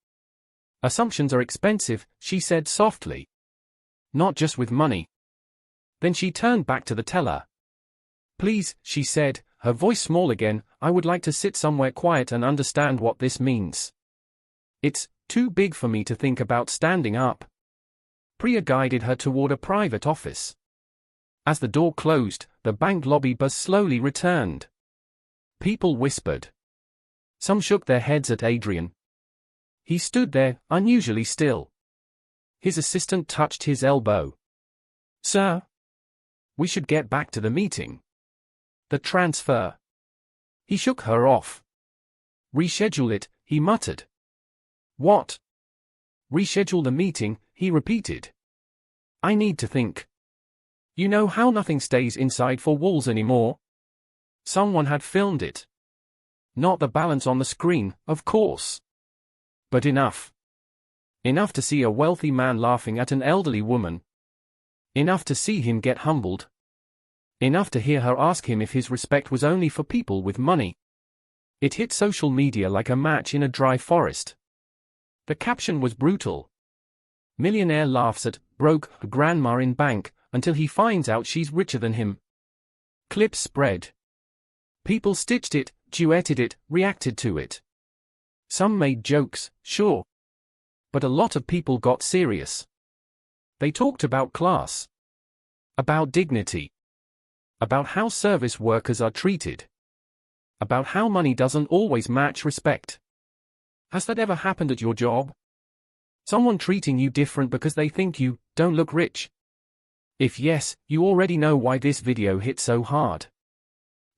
Assumptions are expensive, she said softly. Not just with money. Then she turned back to the teller. Please, she said, her voice small again, I would like to sit somewhere quiet and understand what this means. It's too big for me to think about standing up. Priya guided her toward a private office. As the door closed, the bank lobby buzz slowly returned. People whispered. Some shook their heads at Adrian. He stood there, unusually still. His assistant touched his elbow. Sir? We should get back to the meeting. The transfer. He shook her off. Reschedule it, he muttered. What? Reschedule the meeting, he repeated. I need to think. You know how nothing stays inside four walls anymore? Someone had filmed it. Not the balance on the screen, of course. But enough. Enough to see a wealthy man laughing at an elderly woman. Enough to see him get humbled. Enough to hear her ask him if his respect was only for people with money. It hit social media like a match in a dry forest. The caption was brutal. Millionaire laughs at broke grandma in bank until he finds out she's richer than him. Clips spread. People stitched it, duetted it, reacted to it. Some made jokes, sure. But a lot of people got serious. They talked about class. About dignity. About how service workers are treated. About how money doesn't always match respect. Has that ever happened at your job? Someone treating you different because they think you don't look rich? If yes, you already know why this video hit so hard.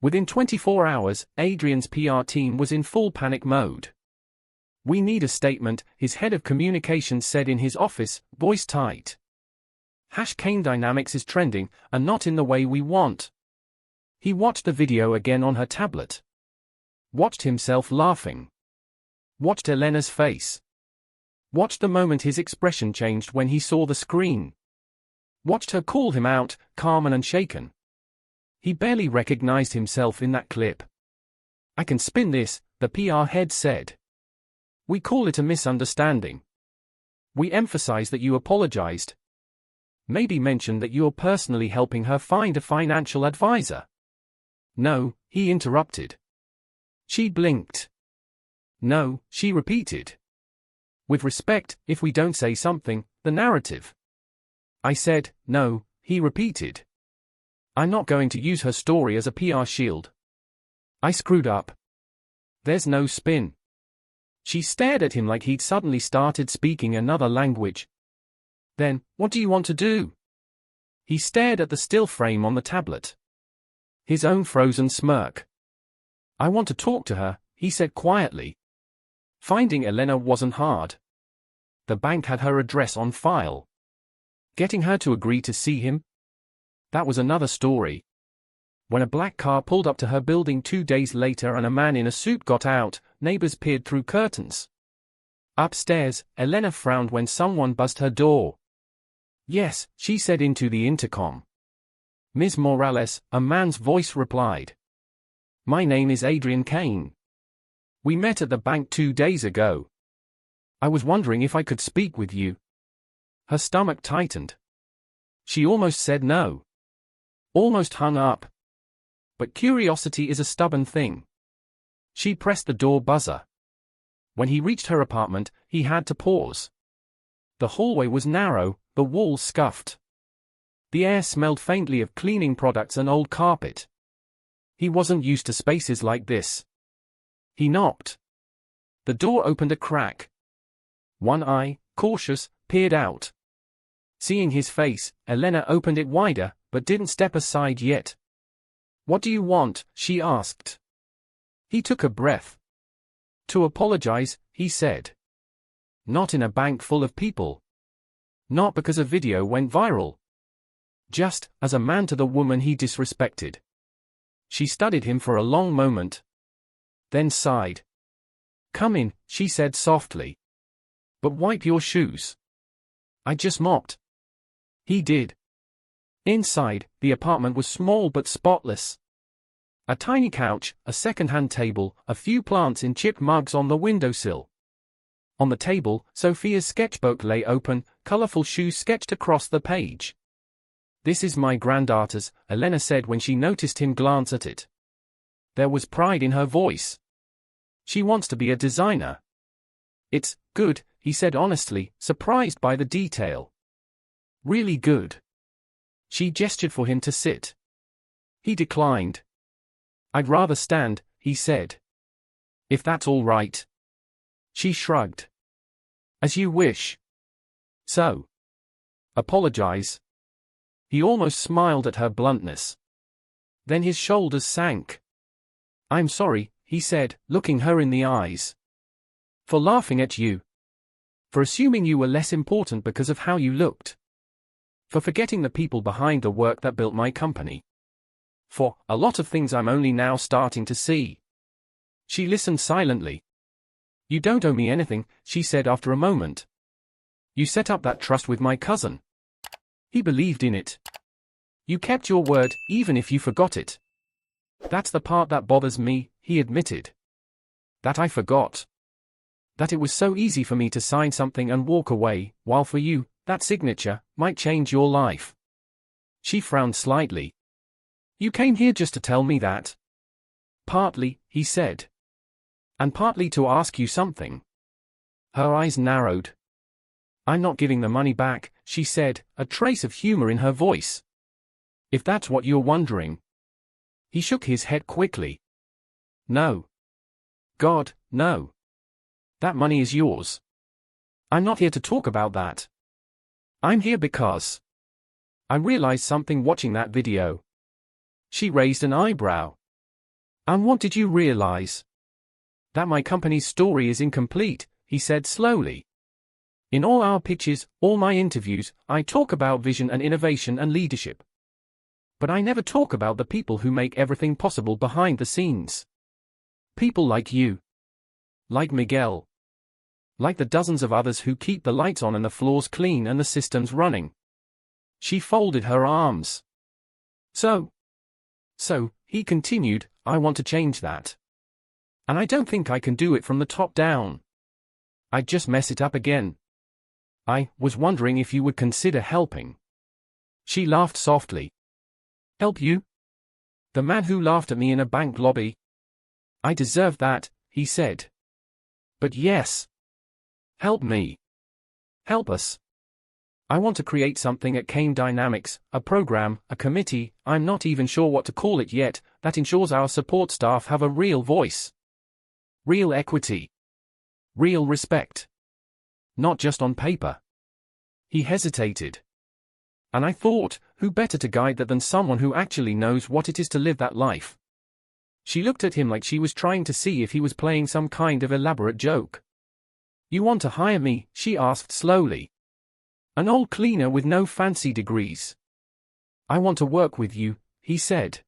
Within 24 hours, Adrian's PR team was in full panic mode. "We need a statement," his head of communications said in his office, voice tight. Kane Dynamics is trending, and not in the way we want. He watched the video again on her tablet. Watched himself laughing. Watched Elena's face. Watched the moment his expression changed when he saw the screen. Watched her call him out, calm and unshaken. He barely recognized himself in that clip. "I can spin this," the PR head said. "We call it a misunderstanding. We emphasize that you apologized. Maybe mention that you're personally helping her find a financial advisor." "No," he interrupted. She blinked. "No," she repeated. "With respect, if we don't say something, the narrative." "I said, no," he repeated. "I'm not going to use her story as a PR shield. I screwed up. There's no spin." She stared at him like he'd suddenly started speaking another language. "Then, what do you want to do?" He stared at the still frame on the tablet. His own frozen smirk. "I want to talk to her," he said quietly. Finding Elena wasn't hard. The bank had her address on file. Getting her to agree to see him? That was another story. When a black car pulled up to her building 2 days later and a man in a suit got out, neighbors peered through curtains. Upstairs, Elena frowned when someone buzzed her door. "Yes," she said into the intercom. "Ms. Morales," a man's voice replied. "My name is Adrian Kane. We met at the bank 2 days ago. I was wondering if I could speak with you." Her stomach tightened. She almost said no. Almost hung up. But curiosity is a stubborn thing. She pressed the door buzzer. When he reached her apartment, he had to pause. The hallway was narrow, the walls scuffed. The air smelled faintly of cleaning products and old carpet. He wasn't used to spaces like this. He knocked. The door opened a crack. One eye, cautious, peered out. Seeing his face, Elena opened it wider, but didn't step aside yet. "What do you want?" she asked. He took a breath. "To apologize," he said. "Not in a bank full of people. Not because a video went viral. Just, as a man to the woman he disrespected." She studied him for a long moment. Then sighed. "Come in," she said softly. "But wipe your shoes." "I just mopped." He did. Inside, the apartment was small but spotless. A tiny couch, a second-hand table, a few plants in chipped mugs on the windowsill. On the table, Sophia's sketchbook lay open, colorful shoes sketched across the page. "This is my granddaughter's," Elena said when she noticed him glance at it. There was pride in her voice. "She wants to be a designer." "It's good," he said honestly, surprised by the detail. "Really good." She gestured for him to sit. He declined. "I'd rather stand," he said. "If that's all right." She shrugged. "As you wish." "So. Apologize." He almost smiled at her bluntness. Then his shoulders sank. "I'm sorry," he said, looking her in the eyes. "For laughing at you. For assuming you were less important because of how you looked. For forgetting the people behind the work that built my company. For a lot of things I'm only now starting to see." She listened silently. "You don't owe me anything," she said after a moment. "You set up that trust with my cousin. He believed in it. You kept your word, even if you forgot it. That's the part that bothers me, he admitted. That I forgot. That it was so easy for me to sign something and walk away, while for you, that signature might change your life. She frowned slightly. You came here just to tell me that? Partly, he said. And partly to ask you something. Her eyes narrowed. I'm not giving the money back, she said, a trace of humor in her voice. If that's what you're wondering. He shook his head quickly. No. God, no. That money is yours. I'm not here to talk about that. I'm here because I realized something watching that video. She raised an eyebrow. And what did you realize? That my company's story is incomplete, he said slowly. In all our pitches, all my interviews, I talk about vision and innovation and leadership. But I never talk about the people who make everything possible behind the scenes. People like you. Like Miguel. Like the dozens of others who keep the lights on and the floors clean and the systems running. She folded her arms. So, he continued, I want to change that. And I don't think I can do it from the top down. I'd just mess it up again. I was wondering if you would consider helping. She laughed softly. Help you? The man who laughed at me in a bank lobby? I deserve that, he said. But yes. Help me. Help us. I want to create something at Kane Dynamics, a program, a committee, I'm not even sure what to call it yet, that ensures our support staff have a real voice. Real equity. Real respect. Not just on paper. He hesitated. And I thought, who better to guide that than someone who actually knows what it is to live that life? She looked at him like she was trying to see if he was playing some kind of elaborate joke. You want to hire me? She asked slowly. An old cleaner with no fancy degrees. I want to work with you, he said.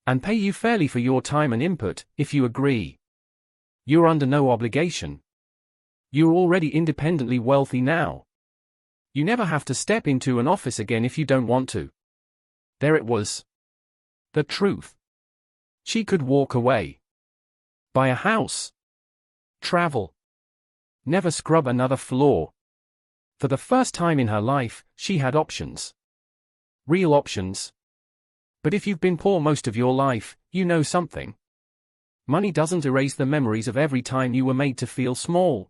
And pay you fairly for your time and input, if you agree. You're under no obligation. You're already independently wealthy now. You never have to step into an office again if you don't want to. There it was. The truth. She could walk away. Buy a house. Travel. Never scrub another floor. For the first time in her life, she had options. Real options. But if you've been poor most of your life, you know something. Money doesn't erase the memories of every time you were made to feel small.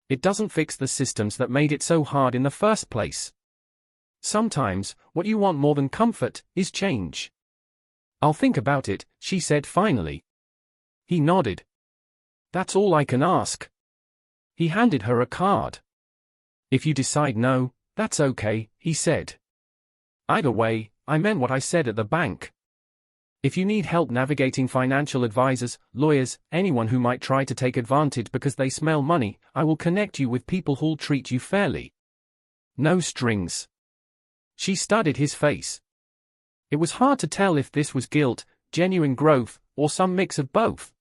It doesn't fix the systems that made it so hard in the first place. Sometimes, what you want more than comfort is change. I'll think about it, she said finally. He nodded. That's all I can ask. He handed her a card. If you decide no, that's okay, he said. Either way, I meant what I said at the bank. If you need help navigating financial advisors, lawyers, anyone who might try to take advantage because they smell money, I will connect you with people who'll treat you fairly. No strings. She studied his face. It was hard to tell if this was guilt, genuine growth, or some mix of both.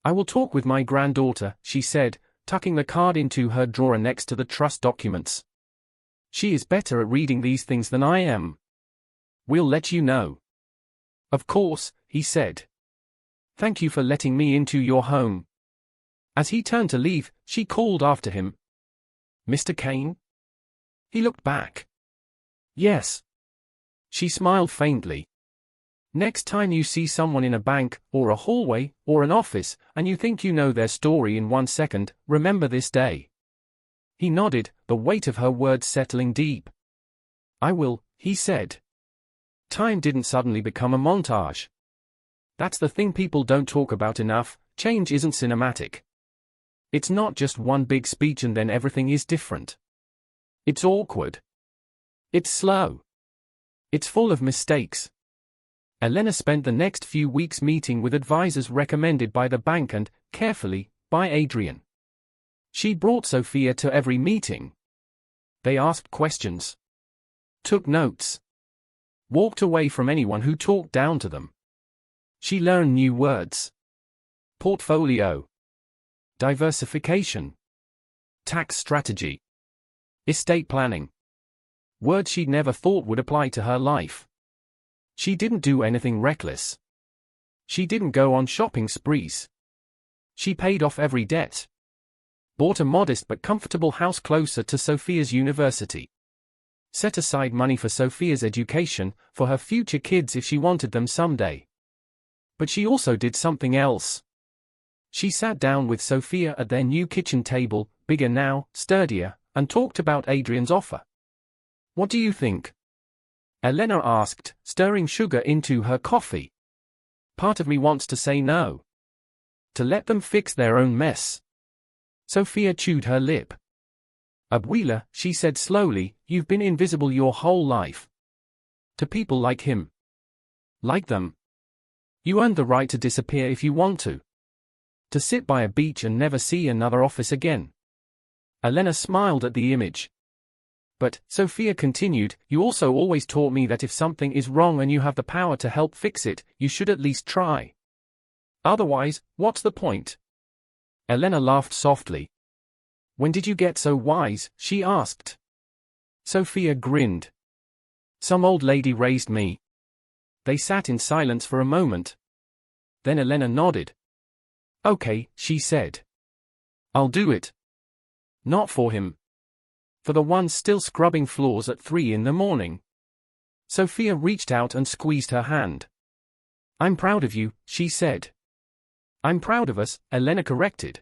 I will talk with my granddaughter, she said, tucking the card into her drawer next to the trust documents. She is better at reading these things than I am. We'll let you know. Of course, he said. Thank you for letting me into your home. As he turned to leave, she called after him. Mr. Kane? He looked back. Yes. She smiled faintly. Next time you see someone in a bank, or a hallway, or an office, and you think you know their story in 1 second, remember this day. He nodded, the weight of her words settling deep. I will, he said. Time didn't suddenly become a montage. That's the thing people don't talk about enough, change isn't cinematic. It's not just one big speech and then everything is different. It's awkward. It's slow. It's full of mistakes. Elena spent the next few weeks meeting with advisors recommended by the bank and, carefully, by Adrian. She brought Sophia to every meeting. They asked questions. Took notes. Walked away from anyone who talked down to them. She learned new words. Portfolio. Diversification. Tax strategy. Estate planning. Words she'd never thought would apply to her life. She didn't do anything reckless. She didn't go on shopping sprees. She paid off every debt. Bought a modest but comfortable house closer to Sophia's university. Set aside money for Sophia's education, for her future kids if she wanted them someday. But she also did something else. She sat down with Sophia at their new kitchen table, bigger now, sturdier, and talked about Adrian's offer. "What do you think?" Elena asked, stirring sugar into her coffee. "Part of me wants to say no. To let them fix their own mess." Sophia chewed her lip. "Abuela," she said slowly, "you've been invisible your whole life. To people like him. Like them. You earned the right to disappear if you want to. To sit by a beach and never see another office again." Elena smiled at the image. "But," Sophia continued, "you also always taught me that if something is wrong and you have the power to help fix it, you should at least try. Otherwise, what's the point?" Elena laughed softly. "When did you get so wise?" she asked. Sophia grinned. "Some old lady raised me." They sat in silence for a moment. Then Elena nodded. "Okay," she said. "I'll do it. Not for him. For the one still scrubbing floors at 3 in the morning." Sophia reached out and squeezed her hand. "I'm proud of you," she said. "I'm proud of us," Elena corrected.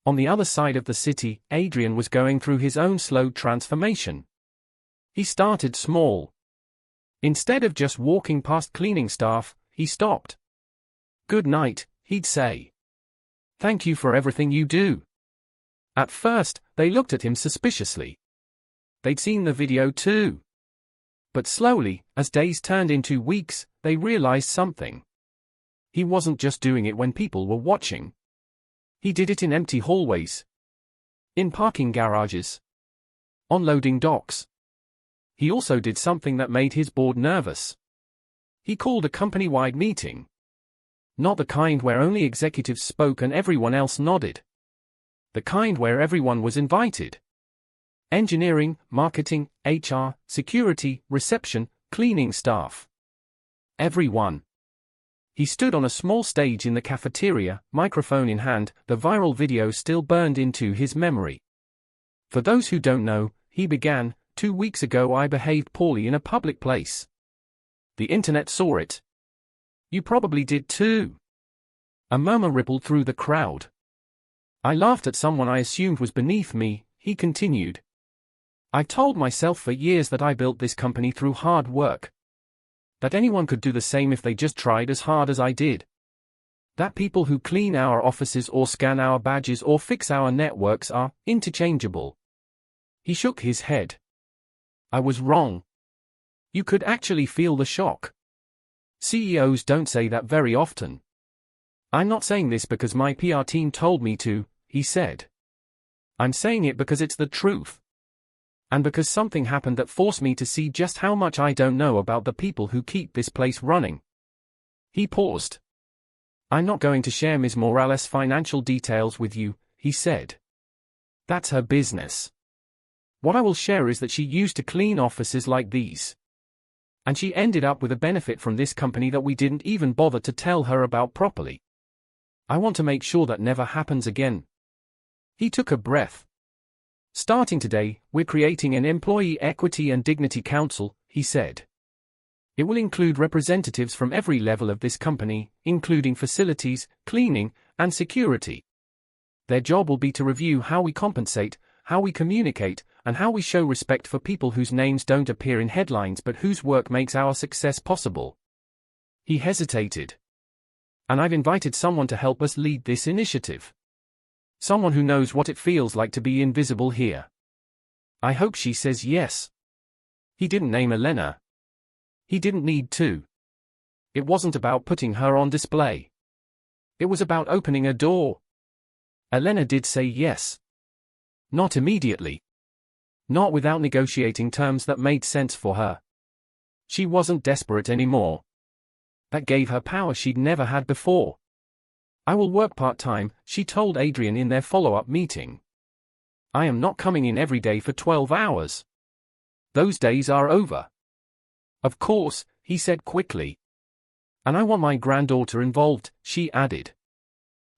On the other side of the city, Adrian was going through his own slow transformation. He started small. Instead of just walking past cleaning staff, he stopped. "Good night," he'd say. "Thank you for everything you do." At first, they looked at him suspiciously. They'd seen the video too. But slowly, as days turned into weeks, they realized something. He wasn't just doing it when people were watching. He did it in empty hallways. In parking garages. On loading docks. He also did something that made his board nervous. He called a company-wide meeting. Not the kind where only executives spoke and everyone else nodded. The kind where everyone was invited. Engineering, marketing, HR, security, reception, cleaning staff. Everyone. He stood on a small stage in the cafeteria, microphone in hand, the viral video still burned into his memory. "For those who don't know," he began, 2 weeks ago I behaved poorly in a public place. The internet saw it. You probably did too." A murmur rippled through the crowd. "I laughed at someone I assumed was beneath me," he continued. "I told myself for years that I built this company through hard work. That anyone could do the same if they just tried as hard as I did. That people who clean our offices or scan our badges or fix our networks are interchangeable." He shook his head. "I was wrong." You could actually feel the shock. CEOs don't say that very often. "I'm not saying this because my PR team told me to," he said. "I'm saying it because it's the truth. And because something happened that forced me to see just how much I don't know about the people who keep this place running." He paused. "I'm not going to share Ms. Morales' financial details with you," he said. "That's her business. What I will share is that she used to clean offices like these. And she ended up with a benefit from this company that we didn't even bother to tell her about properly. I want to make sure that never happens again." He took a breath. "Starting today, we're creating an Employee Equity and Dignity Council," he said. "It will include representatives from every level of this company, including facilities, cleaning, and security. Their job will be to review how we compensate, how we communicate, and how we show respect for people whose names don't appear in headlines but whose work makes our success possible." He hesitated. "And I've invited someone to help us lead this initiative. Someone who knows what it feels like to be invisible here. I hope she says yes." He didn't name Elena. He didn't need to. It wasn't about putting her on display. It was about opening a door. Elena did say yes. Not immediately. Not without negotiating terms that made sense for her. She wasn't desperate anymore. That gave her power she'd never had before. "I will work part-time," she told Adrian in their follow-up meeting. "I am not coming in every day for 12 hours. Those days are over. Of course, he said quickly. And I want my granddaughter involved, she added.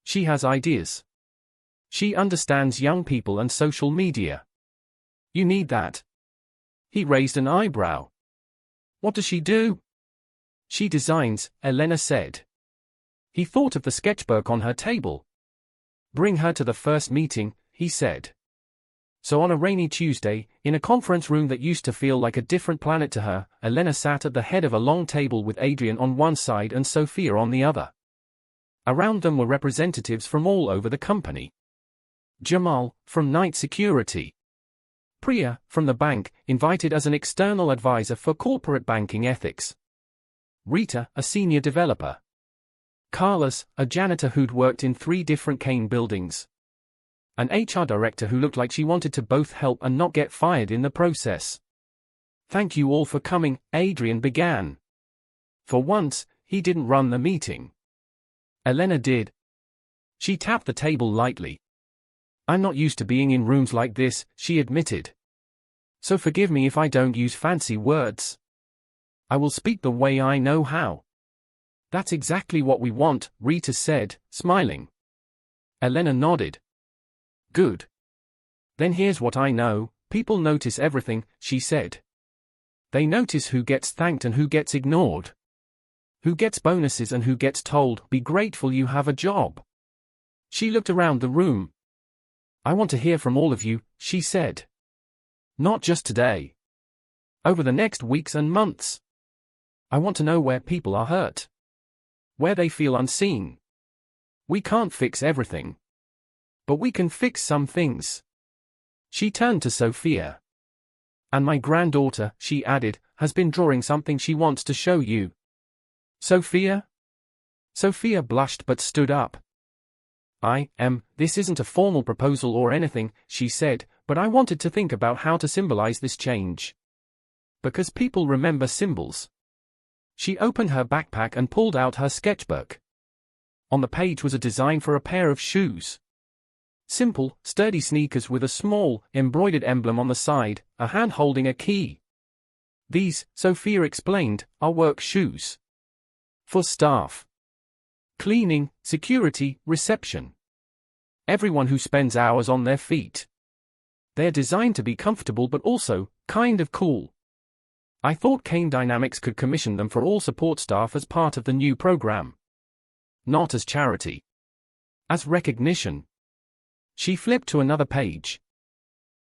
She has ideas. She understands young people and social media. You need that. He raised an eyebrow. What does she do? She designs, Elena said. He thought of the sketchbook on her table. Bring her to the first meeting, he said. So on a rainy Tuesday, in a conference room that used to feel like a different planet to her, Elena sat at the head of a long table with Adrian on one side and Sophia on the other. Around them were representatives from all over the company. Jamal, from Night Security. Priya, from the bank, invited as an external advisor for corporate banking ethics. Rita, a senior developer. Carlos, a janitor who'd worked in 3 different Kane buildings. An HR director who looked like she wanted to both help and not get fired in the process. Thank you all for coming, Adrian began. For once, he didn't run the meeting. Elena did. She tapped the table lightly. I'm not used to being in rooms like this, she admitted. So forgive me if I don't use fancy words. I will speak the way I know how. That's exactly what we want, Rita said, smiling. Elena nodded. Good. Then here's what I know, people notice everything, she said. They notice who gets thanked and who gets ignored. Who gets bonuses and who gets told, be grateful you have a job. She looked around the room. I want to hear from all of you, she said. Not just today. Over the next weeks and months. I want to know where people are hurt. Where they feel unseen. We can't fix everything. But we can fix some things. She turned to Sophia. And my granddaughter, she added, has been drawing something she wants to show you. Sophia? Sophia blushed but stood up. This isn't a formal proposal or anything, she said, but I wanted to think about how to symbolize this change. Because people remember symbols. She opened her backpack and pulled out her sketchbook. On the page was a design for a pair of shoes. Simple, sturdy sneakers with a small, embroidered emblem on the side, a hand holding a key. These, Sophia explained, are work shoes. For staff. Cleaning, security, reception. Everyone who spends hours on their feet. They're designed to be comfortable but also, kind of cool. I thought Kane Dynamics could commission them for all support staff as part of the new program. Not as charity. As recognition. She flipped to another page.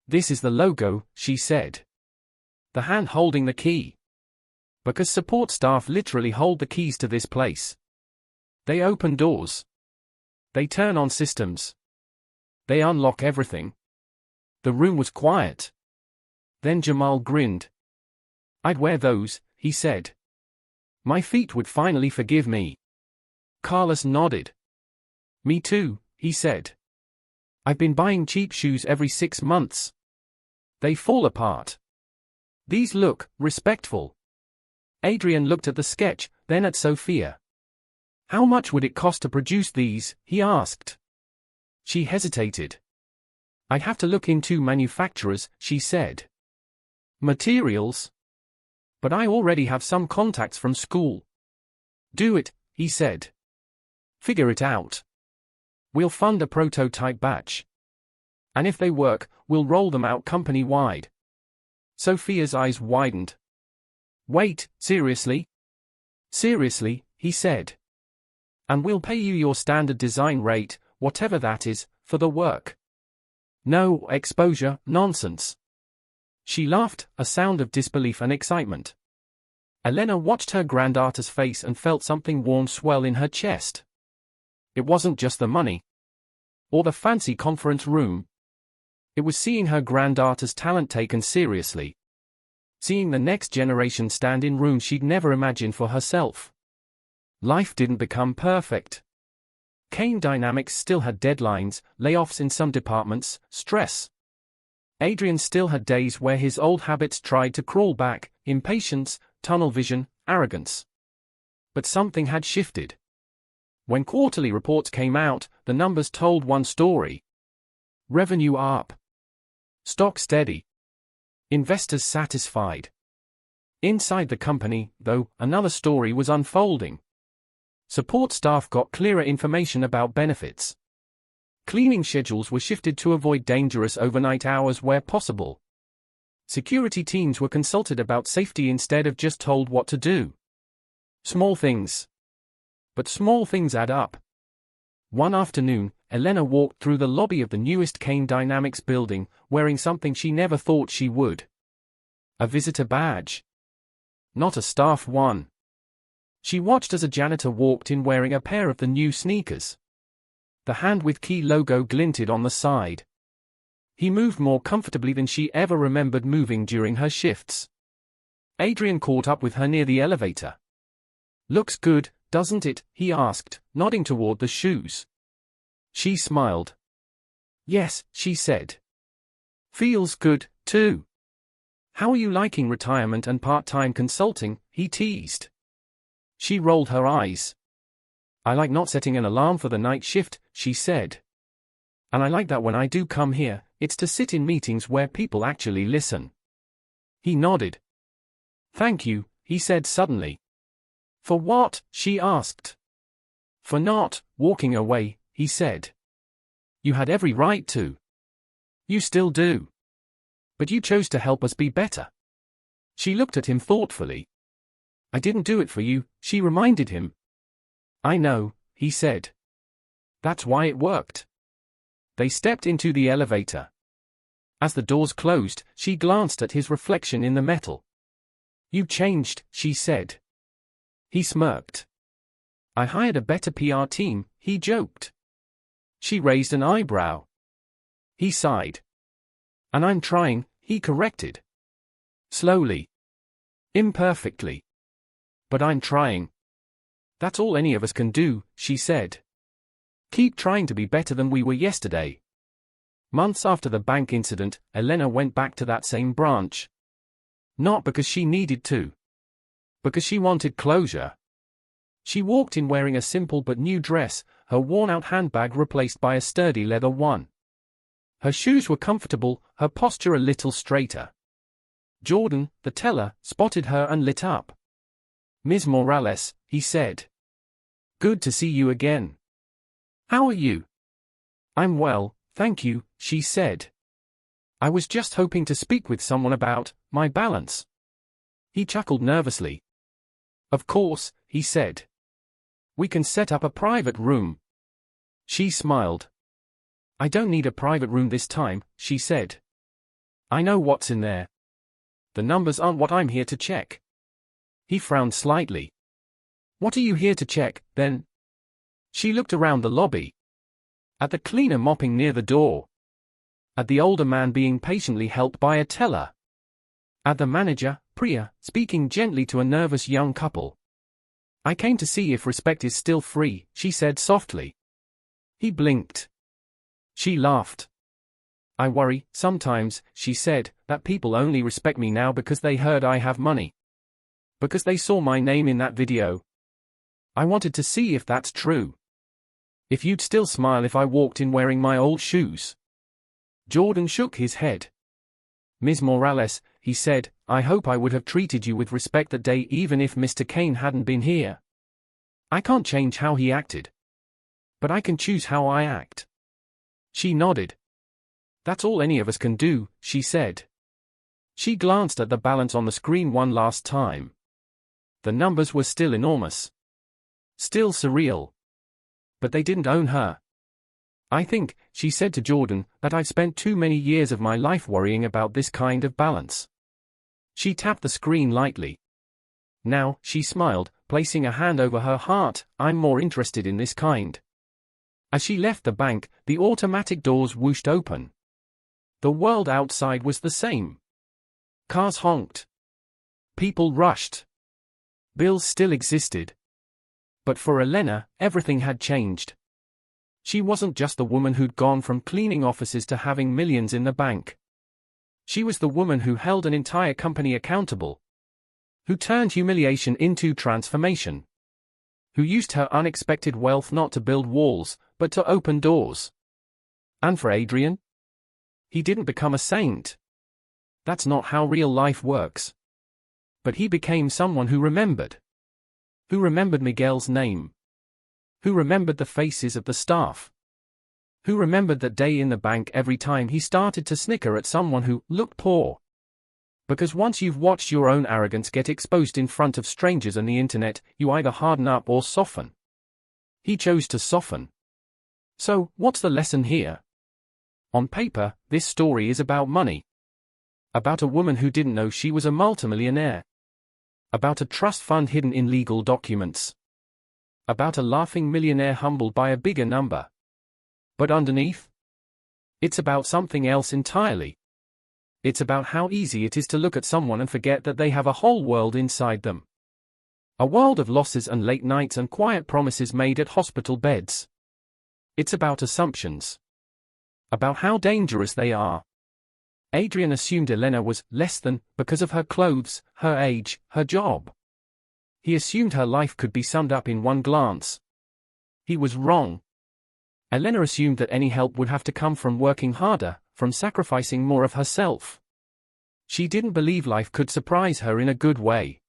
This is the logo, she said. The hand holding the key. Because support staff literally hold the keys to this place. They open doors. They turn on systems. They unlock everything. The room was quiet. Then Jamal grinned. I'd wear those, he said. My feet would finally forgive me. Carlos nodded. Me too, he said. I've been buying cheap shoes every 6 months. They fall apart. These look respectful. Adrian looked at the sketch, then at Sophia. How much would it cost to produce these, he asked. She hesitated. I'd have to look into manufacturers, she said. Materials? But I already have some contacts from school. Do it, he said. Figure it out. We'll fund a prototype batch. And if they work, we'll roll them out company-wide. Sophia's eyes widened. Wait, seriously? Seriously, he said. And we'll pay you your standard design rate, whatever that is, for the work. No exposure, nonsense. She laughed, a sound of disbelief and excitement. Elena watched her granddaughter's face and felt something warm swell in her chest. It wasn't just the money. Or the fancy conference room. It was seeing her granddaughter's talent taken seriously. Seeing the next generation stand in rooms she'd never imagined for herself. Life didn't become perfect. Kane Dynamics still had deadlines, layoffs in some departments, stress. Adrian still had days where his old habits tried to crawl back, impatience, tunnel vision, arrogance. But something had shifted. When quarterly reports came out, the numbers told one story. Revenue up. Stock steady. Investors satisfied. Inside the company, though, another story was unfolding. Support staff got clearer information about benefits. Cleaning schedules were shifted to avoid dangerous overnight hours where possible. Security teams were consulted about safety instead of just told what to do. Small things. But small things add up. One afternoon, Elena walked through the lobby of the newest Kane Dynamics building, wearing something she never thought she would. A visitor badge. Not a staff one. She watched as a janitor walked in wearing a pair of the new sneakers. The hand with key logo glinted on the side. He moved more comfortably than she ever remembered moving during her shifts. Adrian caught up with her near the elevator. "Looks good, doesn't it?" he asked, nodding toward the shoes. She smiled. "Yes," she said. "Feels good, too." "How are you liking retirement and part-time consulting?" he teased. She rolled her eyes. "I like not setting an alarm for the night shift," she said. "And I like that when I do come here, it's to sit in meetings where people actually listen." He nodded. "Thank you," he said suddenly. "For what?" she asked. "For not walking away," he said. "You had every right to. You still do. But you chose to help us be better." She looked at him thoughtfully. "I didn't do it for you," she reminded him. "I know," he said. "That's why it worked." They stepped into the elevator. As the doors closed, she glanced at his reflection in the metal. "You changed," she said. He smirked. "I hired a better PR team," he joked. She raised an eyebrow. He sighed. "And I'm trying," he corrected. Slowly. Imperfectly. "But I'm trying." "That's all any of us can do," she said. "Keep trying to be better than we were yesterday." Months after the bank incident, Elena went back to that same branch. Not because she needed to. Because she wanted closure. She walked in wearing a simple but new dress, her worn-out handbag replaced by a sturdy leather one. Her shoes were comfortable, her posture a little straighter. Jordan, the teller, spotted her and lit up. "Ms. Morales," he said. "Good to see you again. How are you?" "I'm well, thank you," she said. "I was just hoping to speak with someone about my balance." He chuckled nervously. "Of course," he said. "We can set up a private room." She smiled. "I don't need a private room this time," she said. "I know what's in there. The numbers aren't what I'm here to check." He frowned slightly. "What are you here to check, then?" She looked around the lobby. At the cleaner mopping near the door. At the older man being patiently helped by a teller. At the manager, Priya, speaking gently to a nervous young couple. "I came to see if respect is still free," she said softly. He blinked. She laughed. "I worry, sometimes," she said, "that people only respect me now because they heard I have money. Because they saw my name in that video. I wanted to see if that's true. If you'd still smile if I walked in wearing my old shoes." Jordan shook his head. "Ms. Morales," he said, "I hope I would have treated you with respect that day even if Mr. Kane hadn't been here. I can't change how he acted. But I can choose how I act." She nodded. "That's all any of us can do," she said. She glanced at the balance on the screen one last time. The numbers were still enormous. Still surreal. But they didn't own her. "I think," she said to Jordan, "that I've spent too many years of my life worrying about this kind of balance." She tapped the screen lightly. "Now," she smiled, placing a hand over her heart, "I'm more interested in this kind." As she left the bank, the automatic doors whooshed open. The world outside was the same. Cars honked. People rushed. Bills still existed. But for Elena, everything had changed. She wasn't just the woman who'd gone from cleaning offices to having millions in the bank. She was the woman who held an entire company accountable. Who turned humiliation into transformation. Who used her unexpected wealth not to build walls, but to open doors. And for Adrian? He didn't become a saint. That's not how real life works. But he became someone who remembered. Who remembered Miguel's name? Who remembered the faces of the staff? Who remembered that day in the bank every time he started to snicker at someone who looked poor? Because once you've watched your own arrogance get exposed in front of strangers and the internet, you either harden up or soften. He chose to soften. So, what's the lesson here? On paper, this story is about money. About a woman who didn't know she was a multimillionaire. About a trust fund hidden in legal documents. About a laughing millionaire humbled by a bigger number. But underneath? It's about something else entirely. It's about how easy it is to look at someone and forget that they have a whole world inside them. A world of losses and late nights and quiet promises made at hospital beds. It's about assumptions. About how dangerous they are. Adrian assumed Elena was less than because of her clothes, her age, her job. He assumed her life could be summed up in one glance. He was wrong. Elena assumed that any help would have to come from working harder, from sacrificing more of herself. She didn't believe life could surprise her in a good way.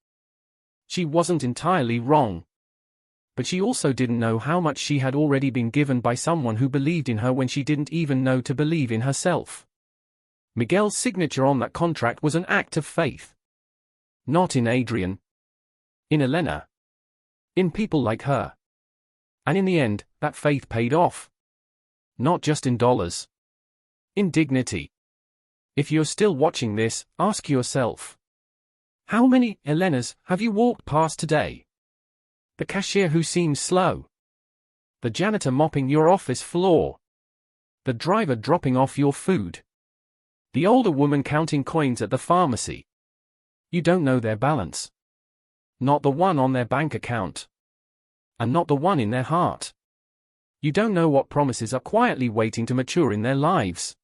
She wasn't entirely wrong. But she also didn't know how much she had already been given by someone who believed in her when she didn't even know to believe in herself. Miguel's signature on that contract was an act of faith. Not in Adrian. In Elena. In people like her. And in the end, that faith paid off. Not just in dollars. In dignity. If you're still watching this, ask yourself. How many Elenas have you walked past today? The cashier who seems slow. The janitor mopping your office floor. The driver dropping off your food. The older woman counting coins at the pharmacy. You don't know their balance. Not the one on their bank account. And not the one in their heart. You don't know what promises are quietly waiting to mature in their lives.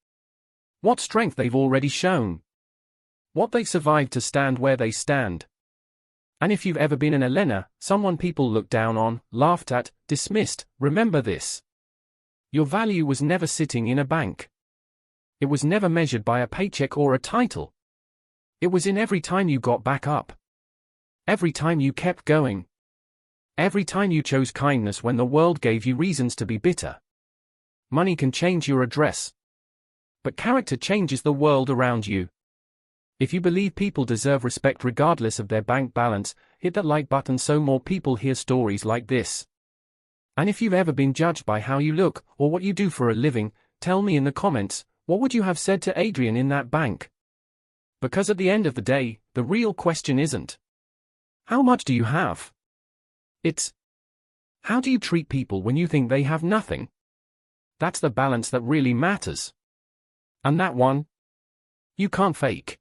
What strength they've already shown. What they've survived to stand where they stand. And if you've ever been an Elena, someone people looked down on, laughed at, dismissed, remember this. Your value was never sitting in a bank. It was never measured by a paycheck or a title. It was in every time you got back up. Every time you kept going. Every time you chose kindness when the world gave you reasons to be bitter. Money can change your address. But character changes the world around you. If you believe people deserve respect regardless of their bank balance, hit that like button so more people hear stories like this. And if you've ever been judged by how you look, or what you do for a living, tell me in the comments, what would you have said to Adrian in that bank? Because at the end of the day, the real question isn't, how much do you have? It's, how do you treat people when you think they have nothing? That's the balance that really matters. And that one, you can't fake.